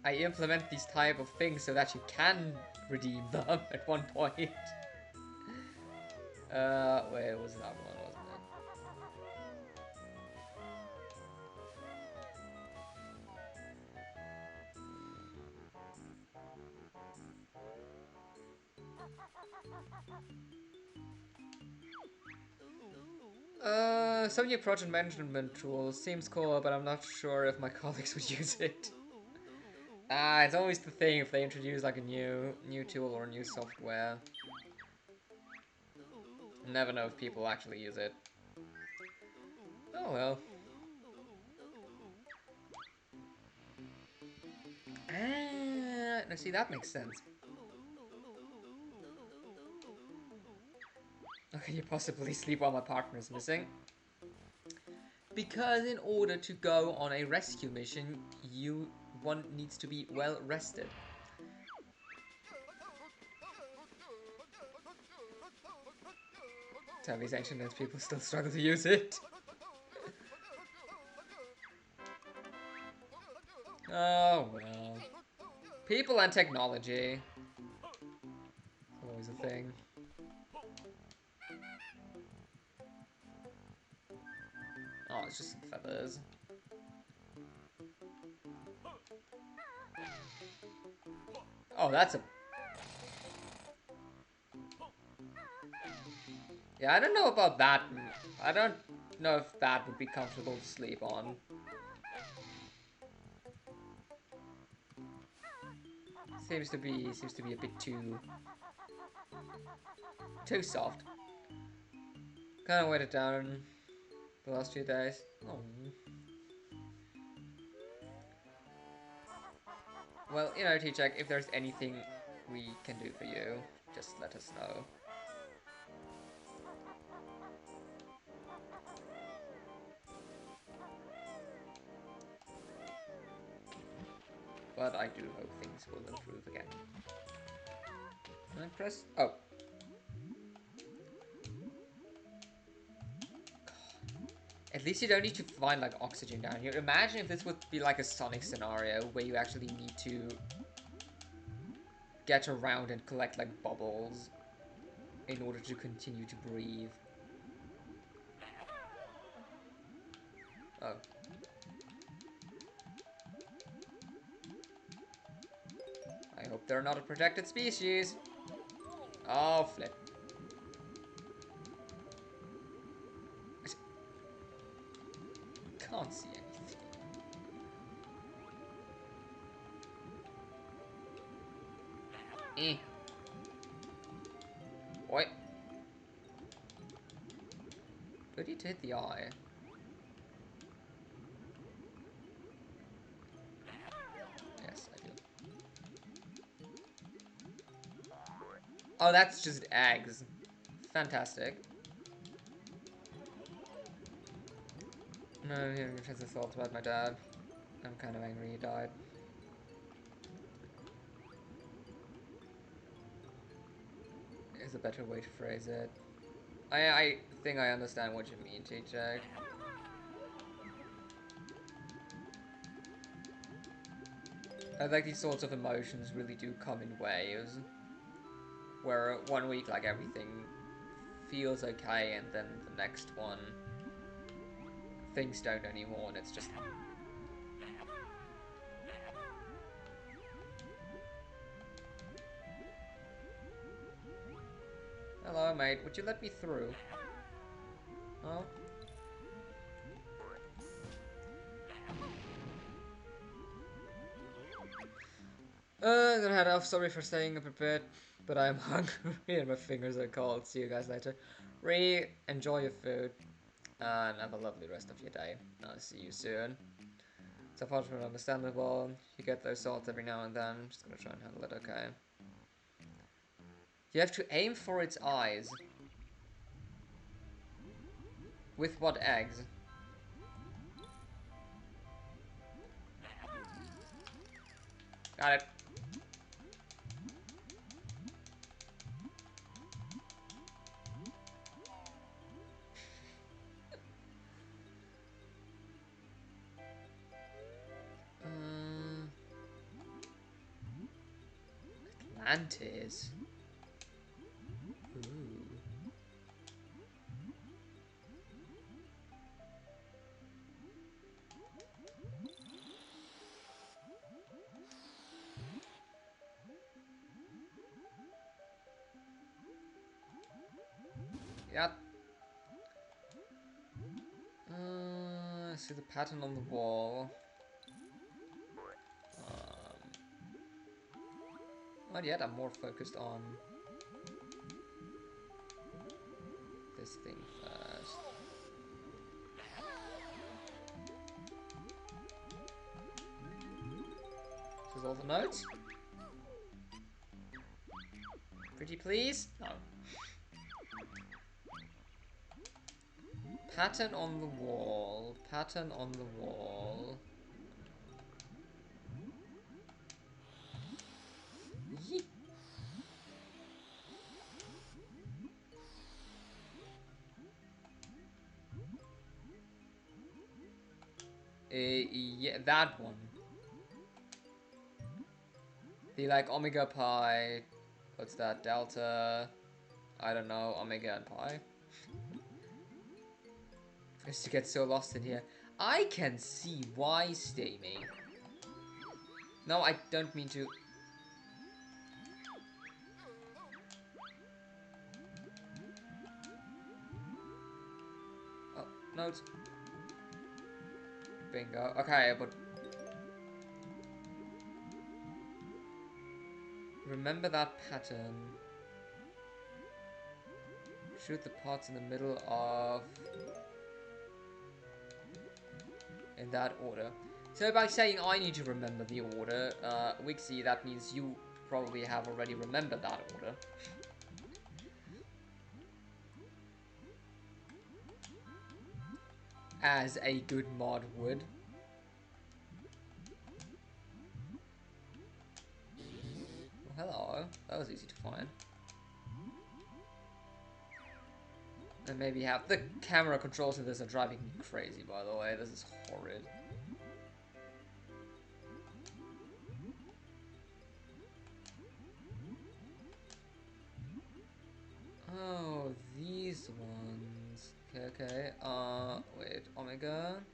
I implement these type of things so that you can redeem them at one point. Wait, it was that one, wasn't it? Some new project management tool seems cool, but I'm not sure if my colleagues would use it. Ah, it's always the thing if they introduce like a new tool or new software. Never know if people actually use it. Oh well. Ah, now see that makes sense. How can you possibly sleep while my partner is missing? Because in order to go on a rescue mission, one needs to be well rested. Tell these ancient people still struggle to use it. Oh well. People and technology. Always a thing. Oh, it's just some feathers. Oh, that's a... Yeah, I don't know about that. I don't know if that would be comfortable to sleep on. Seems to be a bit too soft. Kind of weighed it down the last few days. Oh. Well, you know, T-Check, if there's anything we can do for you, just let us know. But I do hope things will improve again. And press... Oh. At least you don't need to find, like, oxygen down here. Imagine if this would be like a Sonic scenario where you actually need to get around and collect, like, bubbles in order to continue to breathe. Oh. I hope they're not a protected species. Oh, flip. Can't see anything. Eh. Oi. Good to hit the eye. Yes, I do. Oh, that's just eggs. Fantastic. No, hearing offensive thoughts about my dad. I'm kind of angry he died. Is a better way to phrase it. I think I understand what you mean, TJ. I like these sorts of emotions really do come in waves. Where one week, like, everything feels okay, and then the next one, things don't anymore, and it's just... Hello, mate. Would you let me through? Oh? I'm gonna head off. Sorry for staying up a bit, but I'm hungry and my fingers are cold. See you guys later. Enjoy your food, and have a lovely rest of your day. I'll see you soon. It's unfortunately understandable. You get those thoughts every now and then. I'm just gonna try and handle it okay. You have to aim for its eyes. With what eggs? Got it. Atlantis. Ooh. Yep. See the pattern on the wall. Not yet, I'm more focused on this thing first. This is all the notes. Pretty please? No. Pattern on the wall. Pattern on the wall. Yeet. Yeah, that one. The like omega pi. What's that? Delta. I don't know. Omega and pi. I used to get so lost in here. I can see why, Steamy. No, I don't mean to. Oh, notes. Bingo. Okay, but remember that pattern. Shoot the pots in the middle of... in that order. So by saying I need to remember the order, Wixie, that means you probably have already remembered that order. As a good mod would. Well, hello. That was easy to find. And maybe have... the camera controls of this are driving me crazy, by the way. This is horrid. Oh, these ones. Okay, okay. Wait. Omega.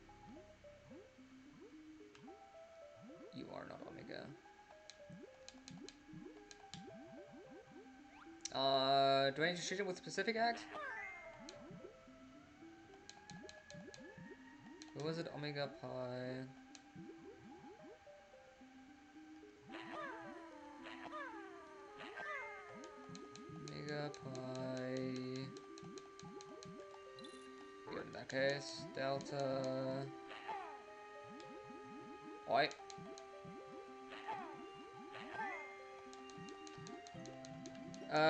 You are not Omega. Do I need to shoot him with specific axe? What was it? Omega Pi. Omega Pi. Good in that case. Delta. Oi.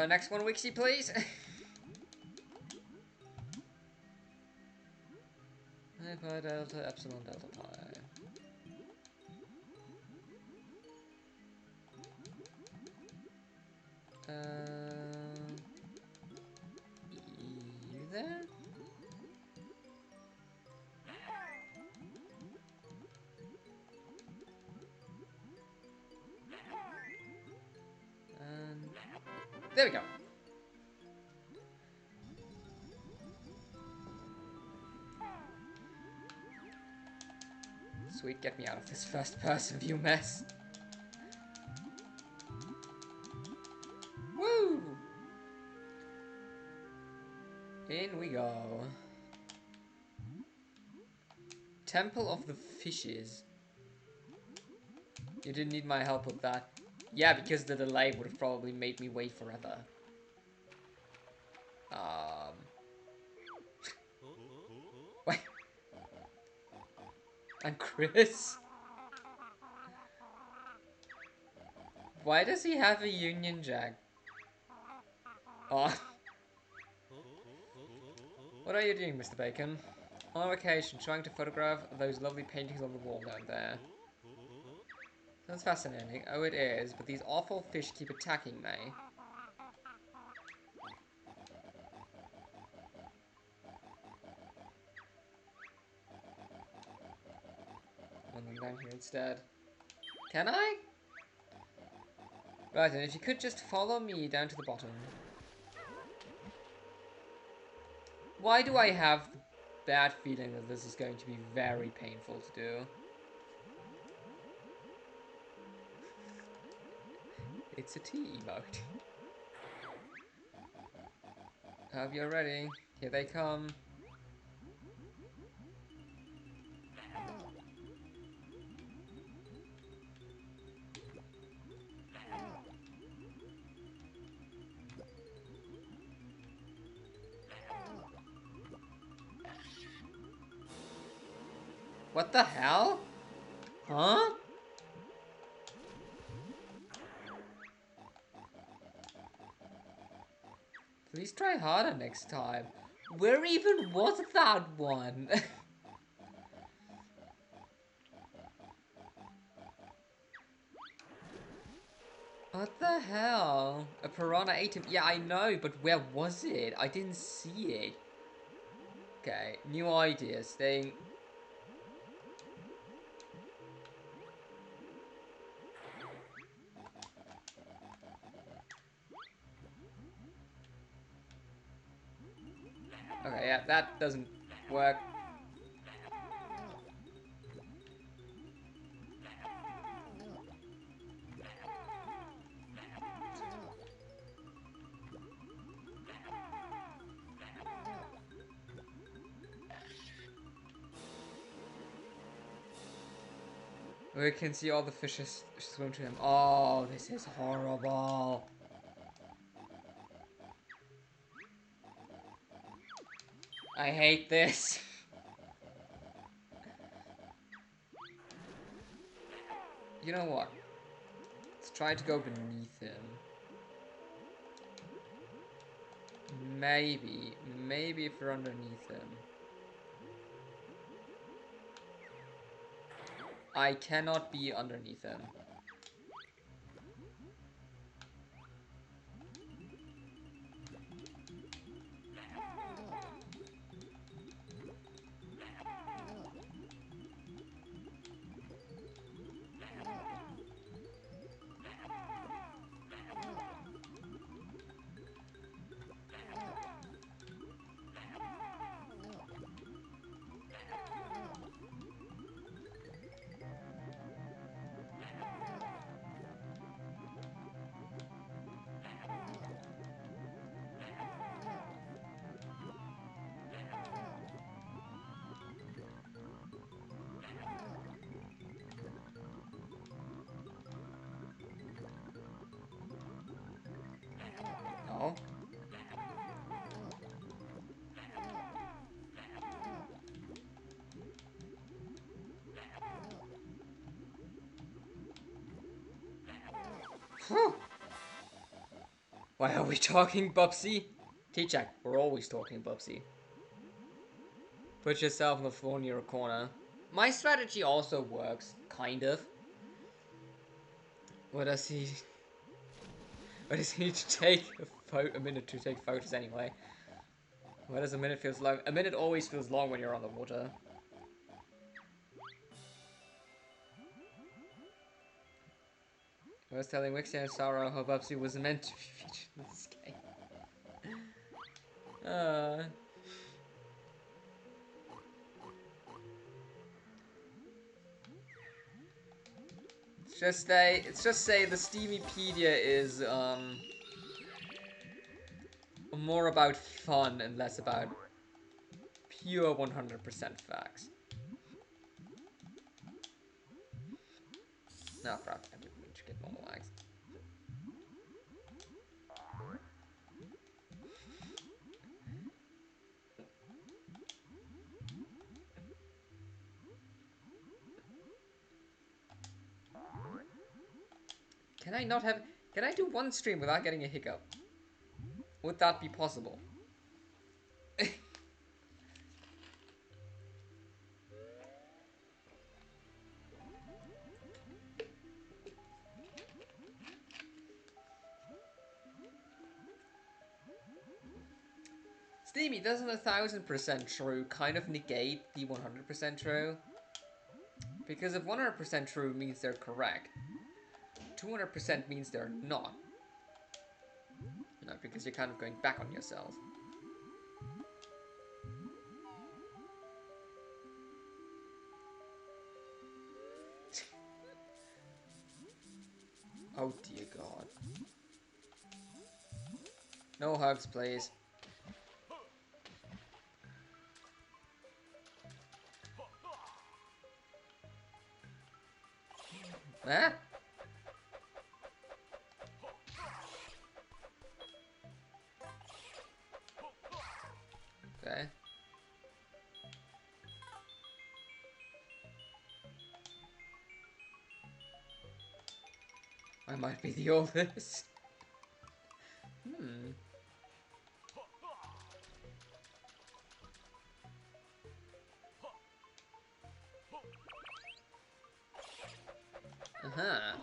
Next one, Wixie, please. Pi delta epsilon delta pi. You there? And there we go. Sweet, get me out of this first person view mess. Woo! In we go. Temple of the Fishes. You didn't need my help with that. Yeah, because the delay would have probably made me wait forever. Wait. And Chris? Why does he have a Union Jack? Oh. What are you doing, Mr. Bacon? On vacation, trying to photograph those lovely paintings on the wall down there. Sounds fascinating. Oh, it is, but these awful fish keep attacking me. And then down here instead. Can I? Right, and if you could just follow me down to the bottom. Why do I have the bad feeling that this is going to be very painful to do? It's a T emote. Hope you're ready. Here they come. What the hell? Huh? Please try harder next time. Where even was that one? What the hell? A piranha ate him. Yeah, I know, but where was it? I didn't see it. Okay, new idea. Staying. Okay, yeah, that doesn't work. We can see all the fishes swim to him. Oh, this is horrible. I hate this. You know what? Let's try to go beneath him. Maybe if we're underneath him. I cannot be underneath him. No. Why are we talking, Bubsy? T-Jack, we're always talking, Bubsy. Put yourself on the floor near a corner. My strategy also works, kind of. What does he... Why does he need to take a minute to take photos anyway? Why does a minute feels long? A minute always feels long when you're on the water. I was telling Wixie and Sarah how Bubsy was meant to be featured in this game. Let's just say the Steamypedia is more about fun and less about pure 100% facts. No, crap, I didn't mean to get normal lags. Can I not have... Can I do one stream without getting a hiccup? Would that be possible? Steamy, doesn't 1000% true kind of negate the 100% true? Because if 100% true means they're correct, 200% means they're not. No, because you're kind of going back on yourself. Oh dear God. No hugs, please. Ah? Okay. I might be the oldest. Hmm. Uh-huh.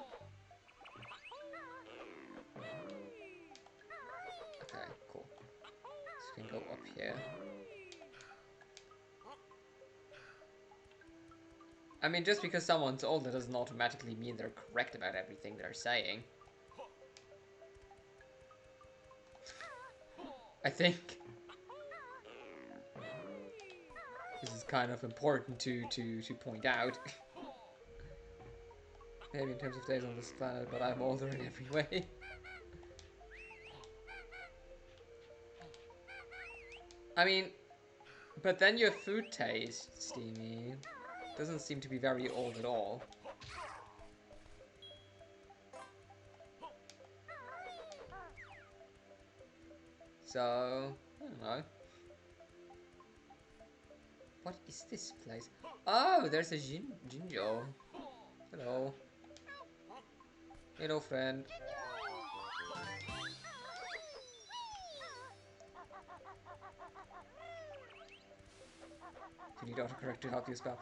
Okay, cool. So we can go up here. I mean, just because someone's older doesn't automatically mean they're correct about everything they're saying. I think this is kind of important to point out. Maybe in terms of days on this planet, but I'm older in every way. I mean, but then your food tastes, Steamy. Doesn't seem to be very old at all. So, I don't know. What is this place? Oh, there's a Jinjo. Hello. Hello, friend. You need autocorrect to help you spell.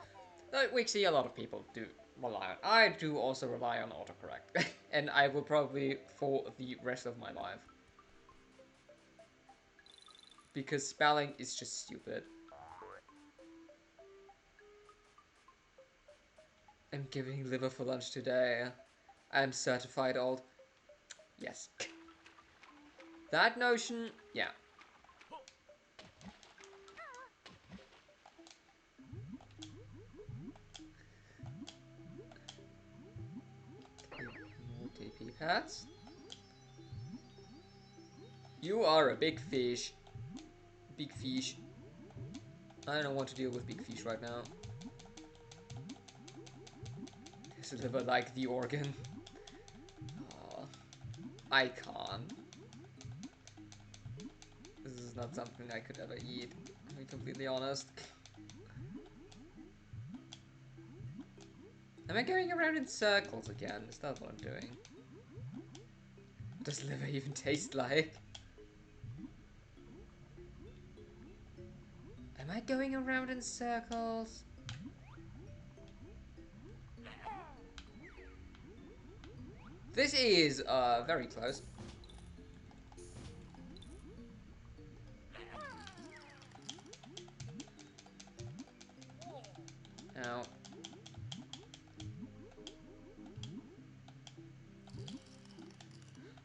We see a lot of people do rely on. I do also rely on autocorrect. And I will probably for the rest of my life. Because spelling is just stupid. I'm giving liver for lunch today. I'm certified old. Yes. That notion, yeah. More TP pads. You are a big fish. Big fish. I don't want to deal with big fish right now. Is the liver like the organ? Oh, I can't. This is not something I could ever eat, to be completely honest. Am I going around in circles again? Is that what I'm doing? What does liver even taste like? Am I going around in circles? This is, very close. Ow.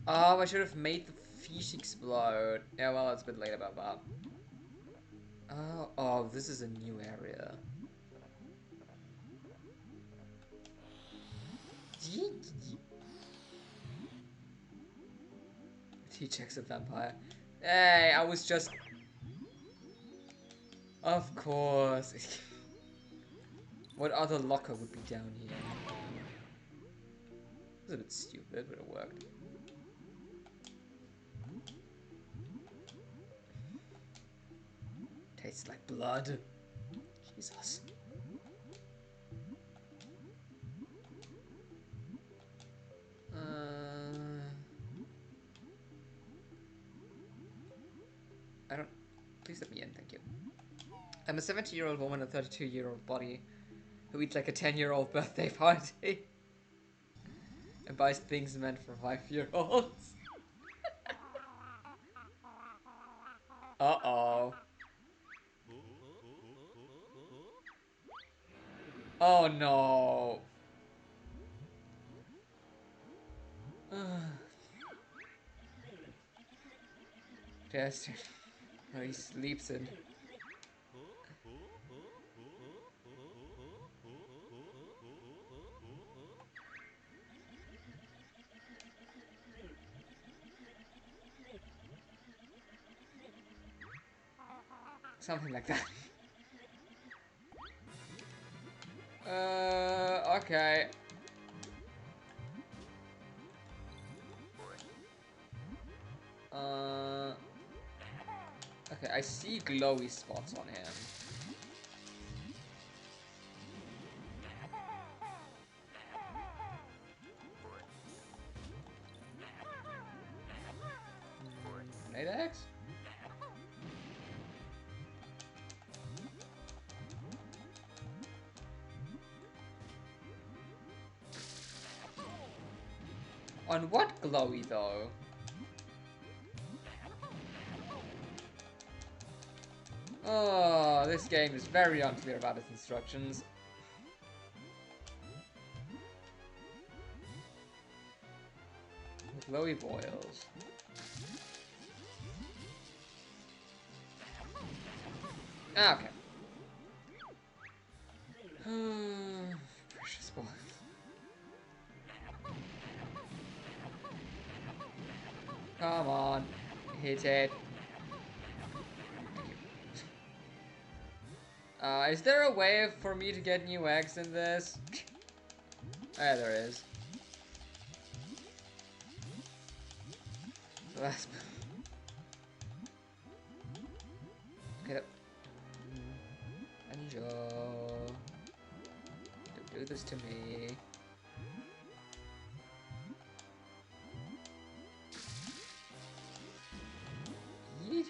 Oh, I should have made the fish explode. Yeah, well, it's a bit late about that. Oh, this is a new area. He checks a vampire. Hey, I was just... Of course. What other locker would be down here? It was a bit stupid, but it worked. Tastes like blood. Jesus. I don't... Please let me in, thank you. I'm a 70-year-old woman with a 32-year-old body who eats like a 10-year-old birthday party and buys things meant for 5-year-olds. Uh-oh. Oh no. Bastard. Oh, he sleeps in. Something like that. Okay. Okay, I see glowy spots on him. grenade eggs? On what glowy though? Oh, this game is very unclear about its instructions. Glowy boils. Ah, okay. Precious boils. Come on, hit it. Is there a way for me to get new eggs in this? Yeah, there is. That's... Okay. Banjo. Don't do this to me. Yeet.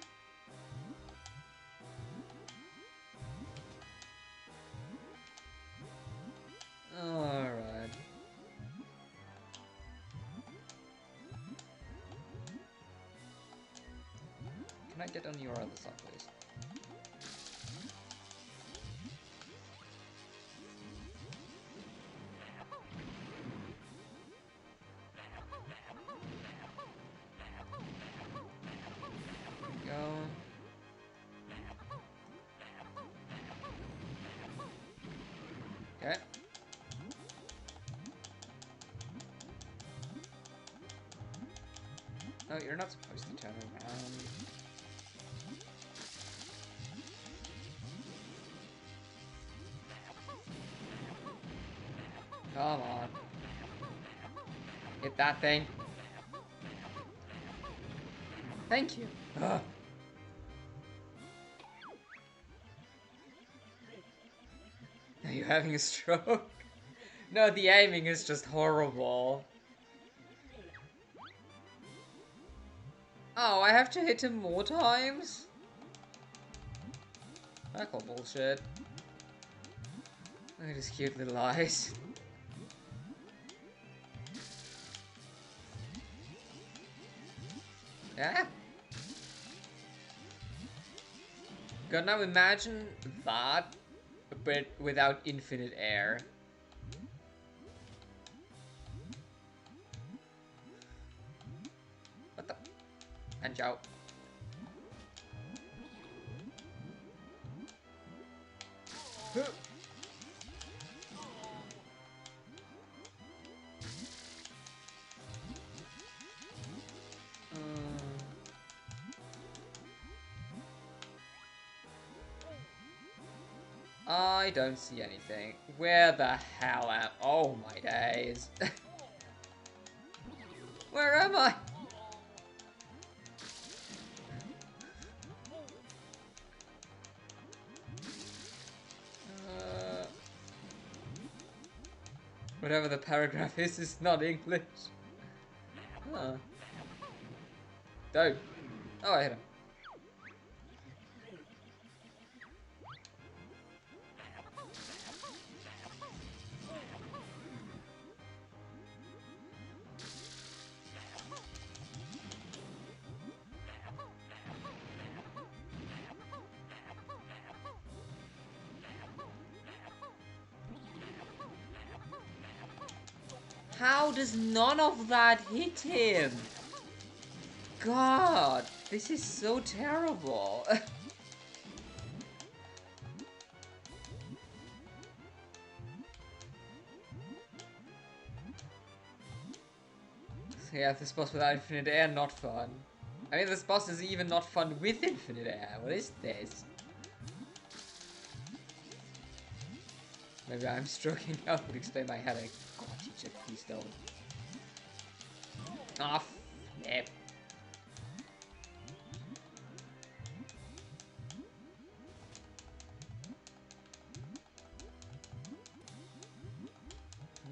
Alright. Can I get on your other side, please? There we go. Okay. No, you're not supposed to turn around. Come on. Hit that thing. Thank you. Ugh. Are you having a stroke? No, the aiming is just horrible. Oh, I have to hit him more times? I call bullshit. Look at his cute little eyes. Yeah? God, now imagine that, but without infinite air. What the? And Joe. I don't see anything. Where the hell am... Oh my days. Where am I? Whatever the paragraph is not English. Huh. Don't. Oh, I hit him. How does none of that hit him? God, this is so terrible. Yeah, this boss without infinite air, not fun. I mean, this boss is even not fun with infinite air. What is this? Maybe I'm stroking out would explain my headache. God, teacher, please don't. Ah, flip.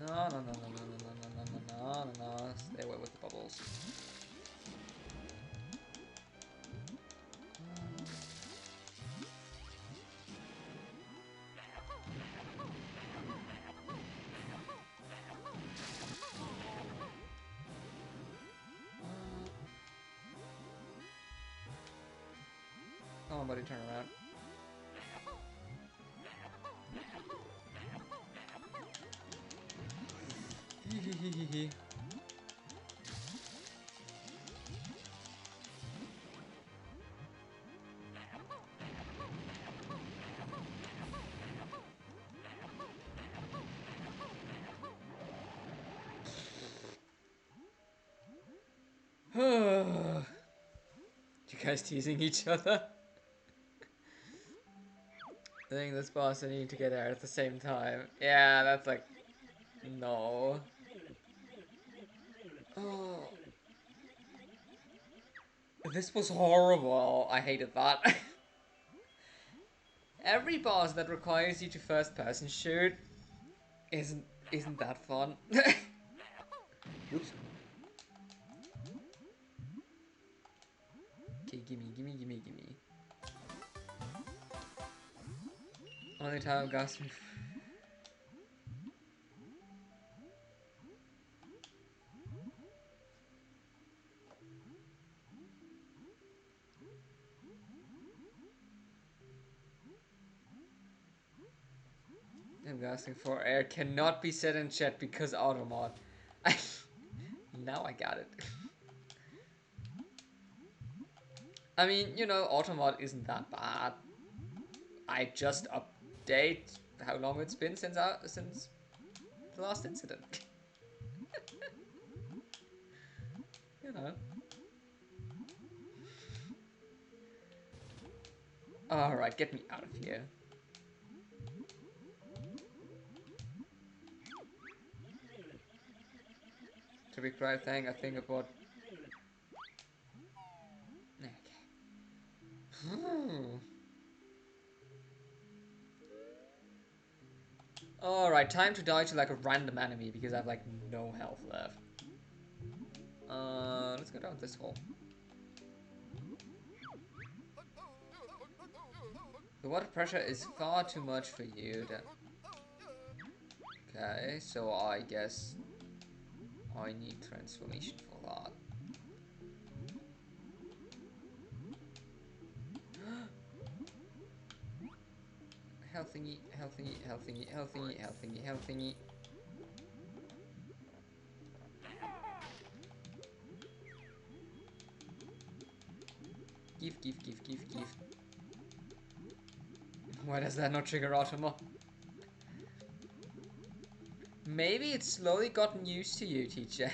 No, no, no, no, no, no, no, no, no, no, no, no. Stay away with the bubbles. somebody turn around. You guys teasing each other? I think this boss and need to get there at the same time. Yeah, that's like... No. Oh. This was horrible. I hated that. Every boss that requires you to first person shoot isn't that fun. Whoops. Okay, gimme. Only time I've got I'm asking for air cannot be said in chat because Automod. Now I got it. I mean, you know, Automod isn't that bad. I just update how long it's been since the last incident. You know. Alright, get me out of here. To be quite frank, I think about... Okay. Alright, time to die to like a random enemy because I have like no health left. Let's go down this hole. The water pressure is far too much for you. Okay, so I guess I need transformation for that. Health thingy. Give. Why does that not trigger Automa? Maybe it's slowly gotten used to you, teacher.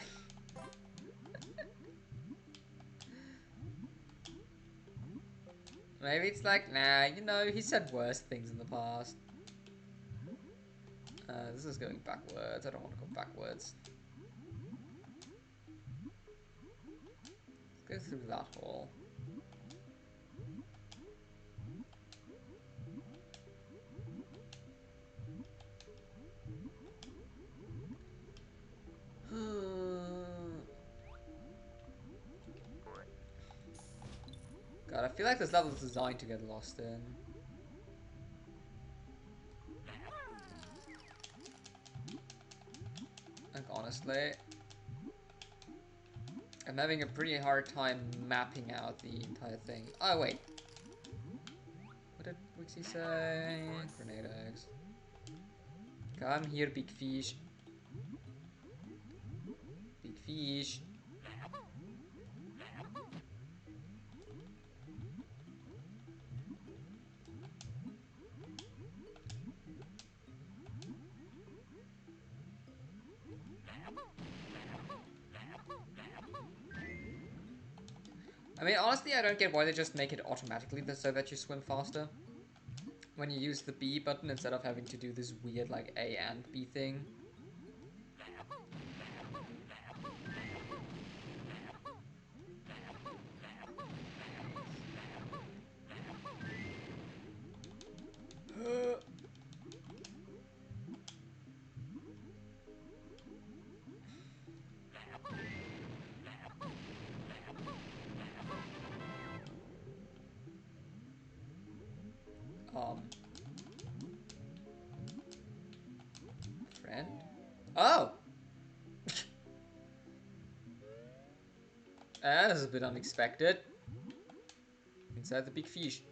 Maybe it's like, nah, you know, he said worse things in the past. This is going backwards. I don't want to go backwards. Let's go through that hole. God, I feel like this level is designed to get lost in. Like, honestly, I'm having a pretty hard time mapping out the entire thing. Oh, wait. What did Wixie say? Grenade eggs. Come here, big fish. Big fish. I mean, honestly, I don't get why they just make it automatically so that you swim faster. When you use the B button instead of having to do this weird, like, A and B thing. Friend? Oh! That is a bit unexpected. Inside the big fish.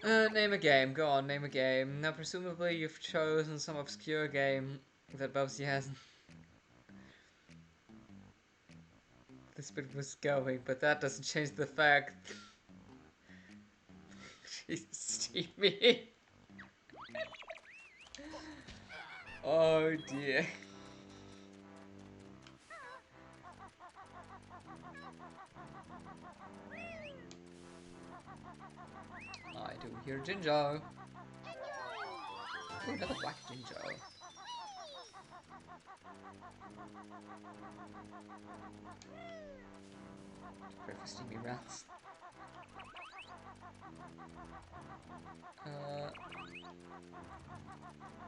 Name a game. Go on, name a game. Now, presumably you've chosen some obscure game that Bubsy hasn't. This bit was going, but that doesn't change the fact. Jesus, Steamy. Oh dear. I do hear Jinjo. Ooh, another black Jinjo. Great for steamy rats.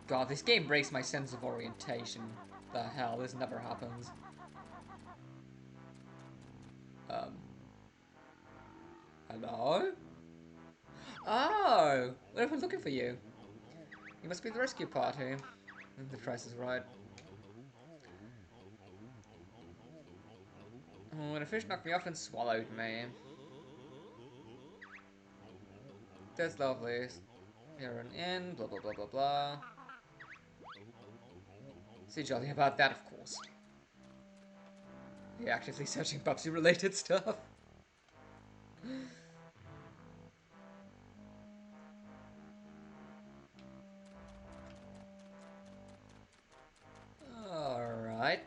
God, this game breaks my sense of orientation. The hell, this never happens. Hello? Oh! Everyone's looking for you. You must be the rescue party. The price is right. Oh, and a fish knocked me off and swallowed me. That's lovely. You're an inn, blah blah blah blah blah. See jolly about that, of course. You're actively searching Bubsy related stuff. Alright.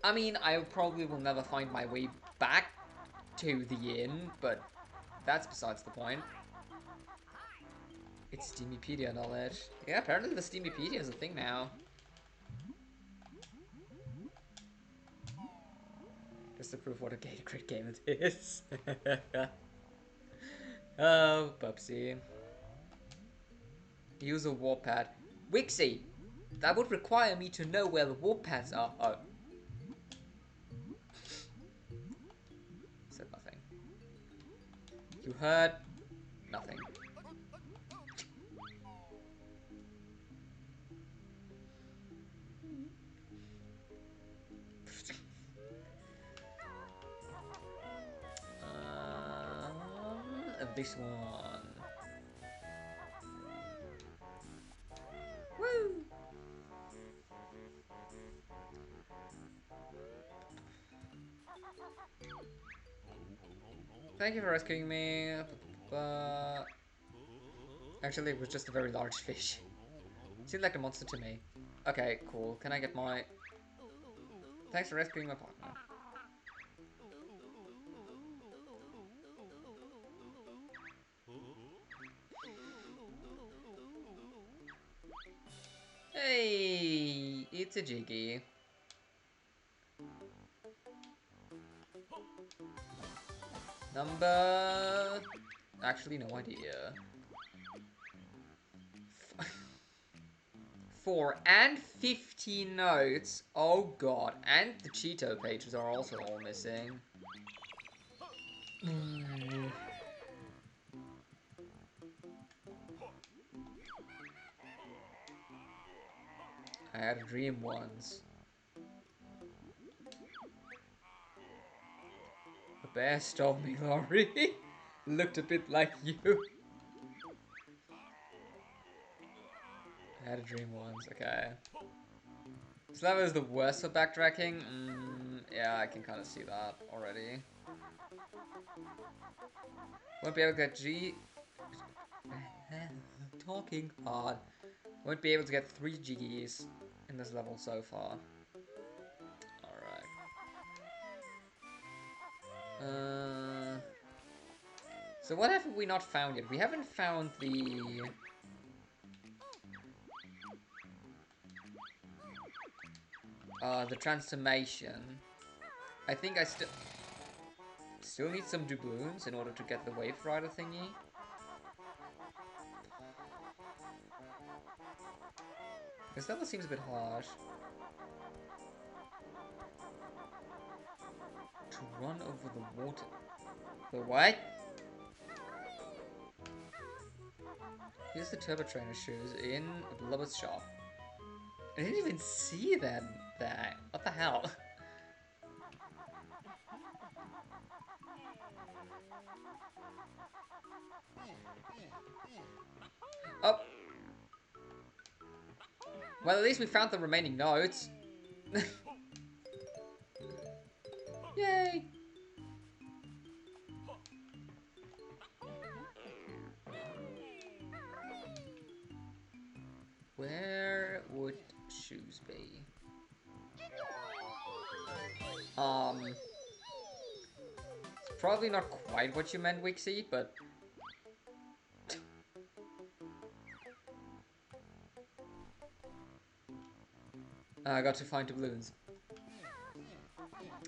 I mean, I probably will never find my way back to the inn, but that's besides the point. It's Steamypedia knowledge. Yeah, apparently the Steamypedia is a thing now. Just to prove what a great game it is. Oh, Bubsy. Use a warpad. Wixie! That would require me to know where the warpads are. Oh. Said nothing. You heard nothing. This one. Woo! Thank you for rescuing me. Actually, it was just a very large fish. Seemed like a monster to me. Okay, cool. Can I get my... Thanks for rescuing my partner. Hey, it's a Jiggy. Number... Actually, no idea. 4 and 15 notes. Oh god. And the Cheeto pages are also all missing. I had a dream once. The bear stole me, Laurie. Looked a bit like you. I had a dream once, okay. So that was the worst for backtracking? Yeah, I can kind of see that already. Won't be able to get talking hard. Won't be able to get 3 Gs in this level so far. Alright. So what have we not found yet? We haven't found the transformation. I think I still need some doubloons in order to get the Wave Rider thingy. This level seems a bit harsh. To run over the water. The what? Here's the Turbo Trainer shoes in Blubber's shop. I didn't even see them there. What the hell? Oh. Well, at least we found the remaining notes. Yay! Where would shoes be? It's probably not quite what you meant, Wixie, but... I got to find doubloons.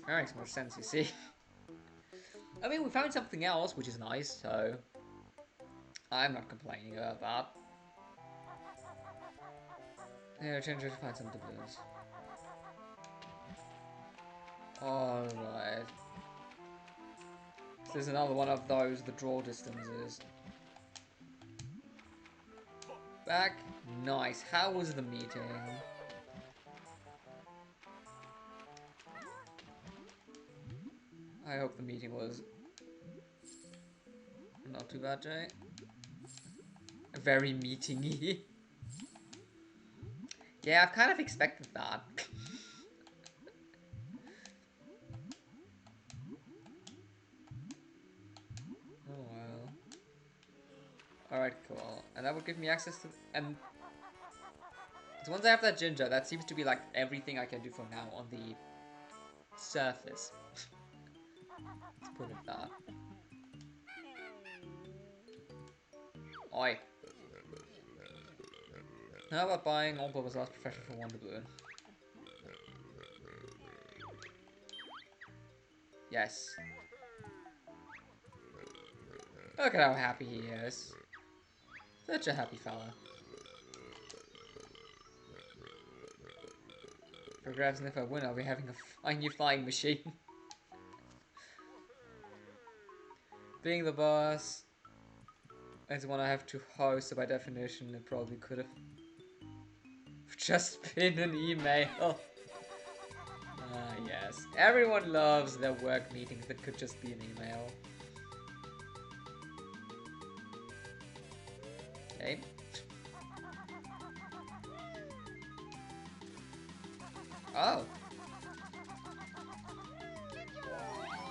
That makes more sense, you see. I mean, we found something else, which is nice, so... I'm not complaining about that. Yeah, change to find some doubloons. Alright. There's another one of those, the draw distances. Back. Nice. How was the meeting? I hope the meeting was not too bad, Jay. Very meeting-y. Yeah, I've kind of expected that. Oh well. Alright, cool. And that would give me access to... And so once I have that ginger, that seems to be like everything I can do for now on the surface. Let's put it that. Oi. How about buying all purpose last profession for one doubloon? Yes. Look at how happy he is. Such a happy fella. For grabs, and if I win, I'll be having a new flying machine. Being the boss is one I have to host, so by definition, it probably could have just been an email. Ah, yes. Everyone loves their work meetings that could just be an email. Okay. Oh.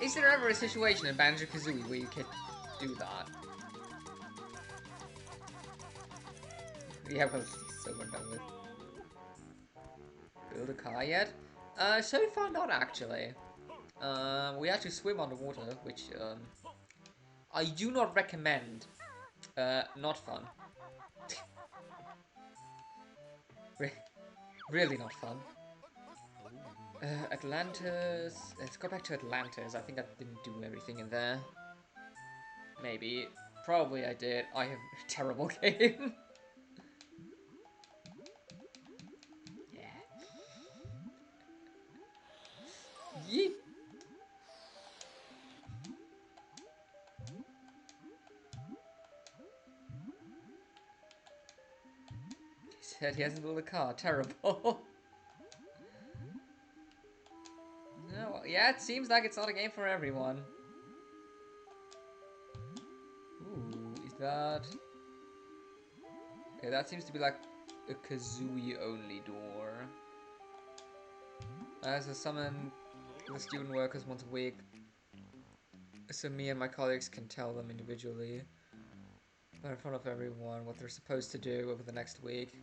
Is there ever a situation in Banjo-Kazooie where you can do that? Yeah, well, so we're done with. Build a car yet? So far not actually. We actually swim underwater, which I do not recommend. Not fun. Really not fun. Atlantis. Let's go back to Atlantis. I think I didn't do everything in there. Maybe. Probably I did. I have a terrible game. Yeah. Yeet. He said he hasn't built a car. Terrible. No, yeah, it seems like it's not a game for everyone. Ooh, is that... Okay, that seems to be like a Kazooie-only door. So summon the student workers once a week, so me and my colleagues can tell them individually, but in front of everyone, what they're supposed to do over the next week.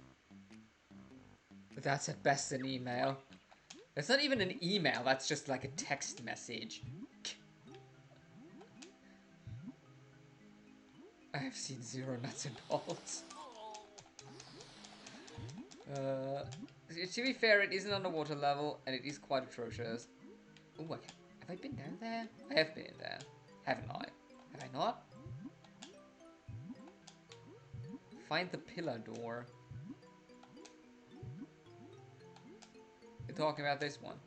But that's at best an email. It's not even an email, that's just like a text message. I have seen zero nuts and bolts. To be fair, it is an underwater level, and it is quite atrocious. Ooh, okay. Have I been down there? I have been in there. Haven't I? Have I not? Find the pillar door. You're talking about this one.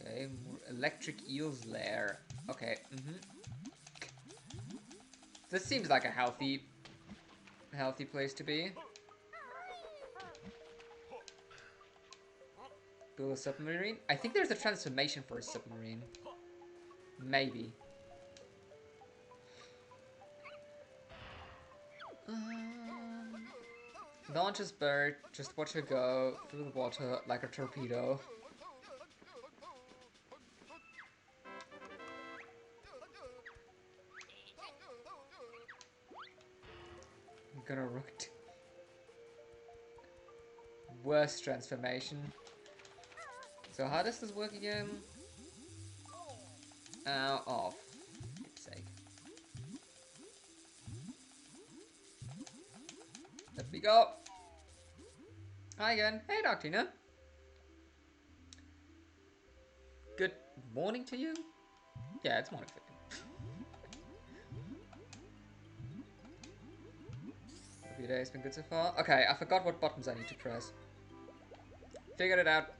Okay, more electric eel's lair. Okay, This seems like a healthy place to be. Build a submarine? I think there's a transformation for a submarine. Maybe. Launch his bird, just watch her go through the water like a torpedo. I'm gonna root. Worst transformation. So how does this work again? Off. For God's sake. Let me go. Hi again. Hey, Dr. Tina. Good morning to you? Yeah, it's morning for you. Hope your day has been good so far. Okay, I forgot what buttons I need to press. Figured it out.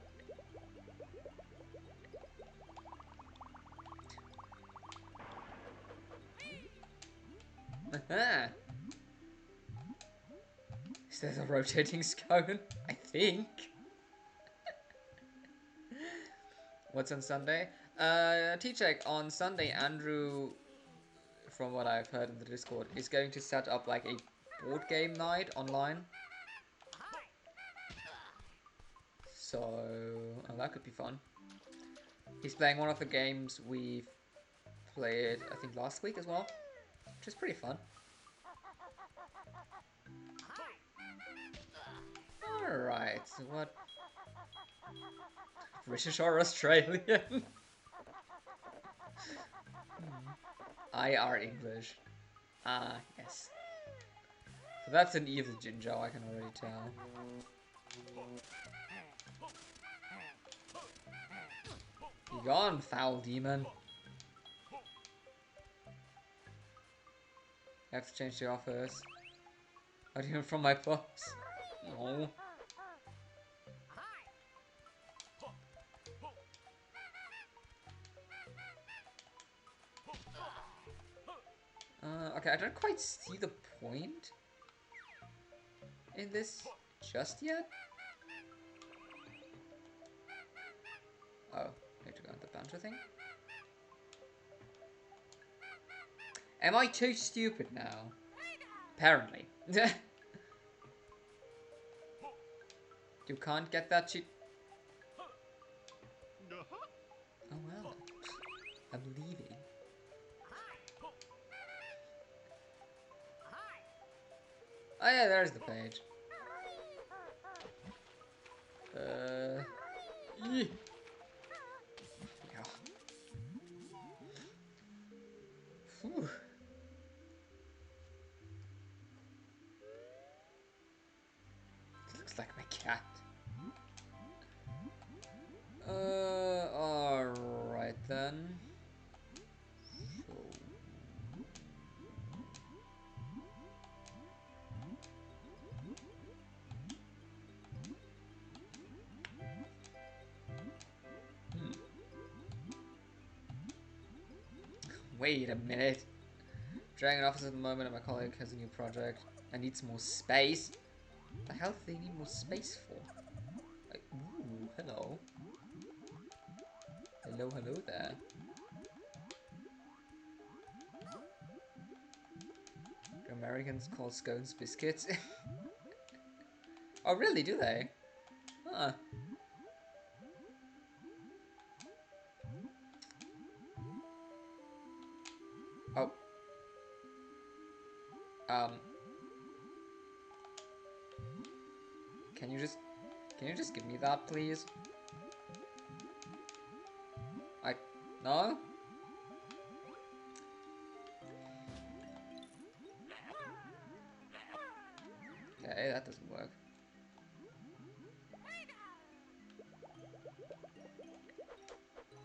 Aha. Is there a rotating scone? I think. What's on Sunday? T-check on Sunday. Andrew, from what I've heard in the Discord, is going to set up like a board game night online. So that could be fun. He's playing one of the games we've played, I think, last week as well, which is pretty fun. Alright, so what? British or Australian? I are English. Ah, yes. So that's an evil ginger, I can already tell. Be gone, foul demon. I have to change the office. Not even from my boss. No. Okay, I don't quite see the point in this just yet. Oh, I need to go on the banjo thing. Am I too stupid now? Apparently. You can't get that cheap. Oh well. I'm leaving. Oh yeah, there's the page. Yeah. Whew. Looks like my cat. Alright then. Wait a minute. Dragging an office at the moment and my colleague has a new project and needs more space. What the hell do they need more space for? Like, ooh, hello. Hello, hello there. Do Americans call scones biscuits? Oh, really? Do they? Huh. Oh. Can you just give me that, please? No? Okay, that doesn't work.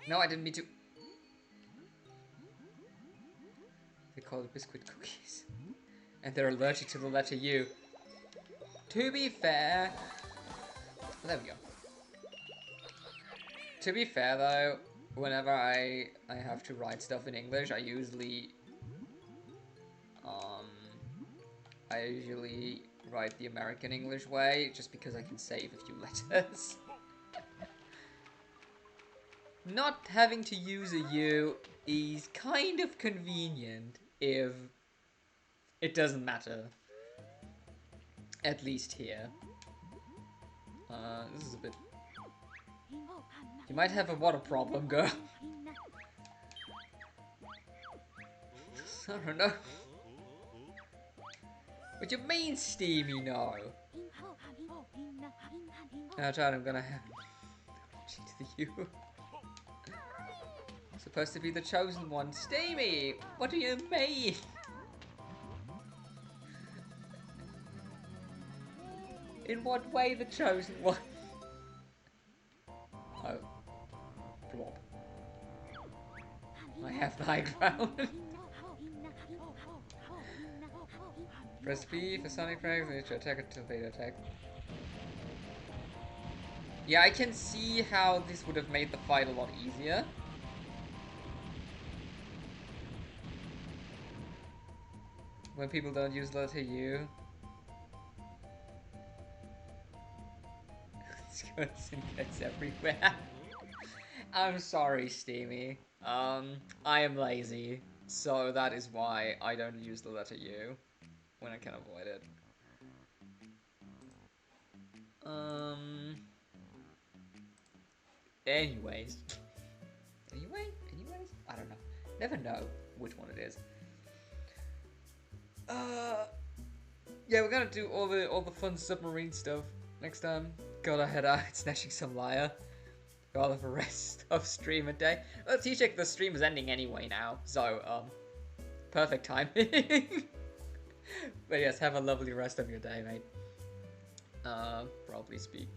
No, I didn't mean to. They call it biscuit cookies. And they're allergic to the letter U. To be fair... There we go. To be fair though, whenever I have to write stuff in English, I usually write the American English way, just because I can save a few letters. not having to use a U is kind of convenient if it doesn't matter. At least here. This is a bit... You might have a water problem, girl. I don't know. What you mean, Steamy? No. I'm gonna have... to the U. Supposed to be the chosen one. Steamy! What do you mean? In what way the chosen one? Oh. Blob. I have the high ground. Press B for Sonic Frags and to attack until they attack. Yeah, I can see how this would have made the fight a lot easier. When people don't use letter U. It's and gets everywhere. I'm sorry, Steamy. I am lazy, so that is why I don't use the letter U when I can avoid it. Anyways. Anyways? I don't know. Never know which one it is. Yeah, we're gonna do all the fun submarine stuff next time. Gotta head out snatching some lyre. Gotta have a rest of stream a day. Well, T-Check, the stream is ending anyway now, so perfect timing. But yes, have a lovely rest of your day, mate. Probably speak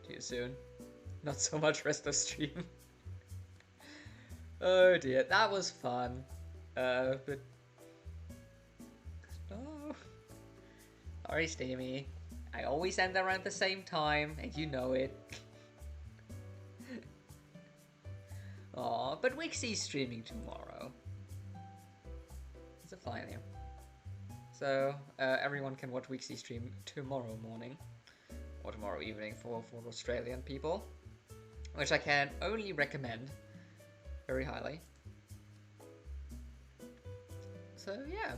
to you soon. Not so much rest of stream. Oh dear, that was fun. But no. Sorry, Steamy. I always end around the same time, and you know it. Aw, but Wixie's streaming tomorrow. It's a fly there. So, everyone can watch Wixie stream tomorrow morning. Or tomorrow evening for Australian people. Which I can only recommend very highly. So, yeah.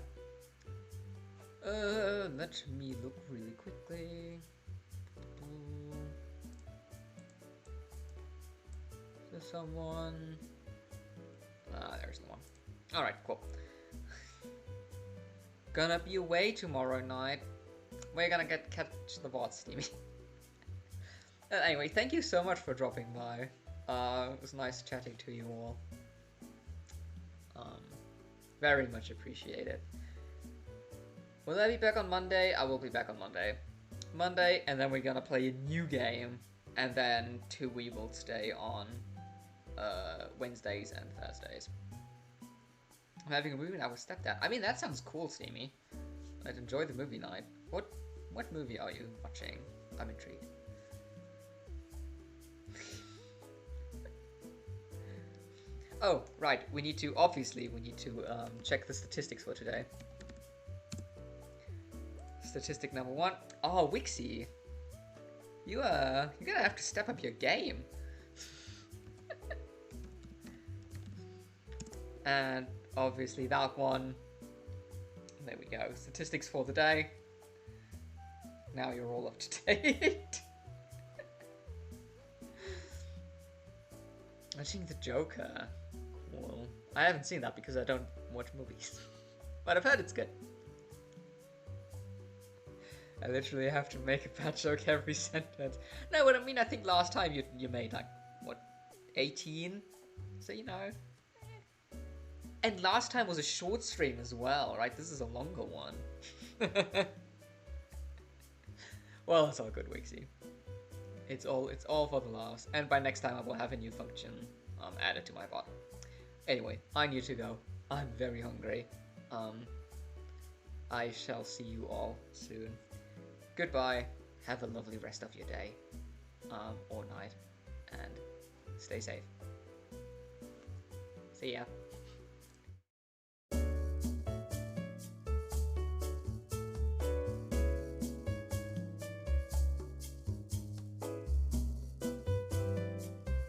Let me look really quickly. Is there someone? There's no one. Alright, cool. Gonna be away tomorrow night. We're gonna catch the bot, Steamy. Anyway, thank you so much for dropping by. It was nice chatting to you all. Very much appreciated. Will I be back on Monday? I will be back on Monday, and then we're gonna play a new game, and then we will stay on Wednesdays and Thursdays. I'm having a movie night with stepdad. I mean, that sounds cool, Steamy. I'd enjoy the movie night. What movie are you watching? I'm intrigued. Oh, right. We need to check the statistics for today. Statistic number 1. Oh, Wixie. You're gonna have to step up your game. And obviously that one. There we go. Statistics for the day. Now you're all up to date. Watching The Joker. Cool. I haven't seen that because I don't watch movies. But I've heard it's good. I literally have to make a bad joke every sentence. No, what I mean, I think last time you made like, what, 18? So, you know. And last time was a short stream as well, right? This is a longer one. Well, it's all good, Wixie. It's all for the laughs. And by next time I will have a new function added to my bot. Anyway, I need to go. I'm very hungry. I shall see you all soon. Goodbye. Have a lovely rest of your day. Or night. And stay safe. See ya.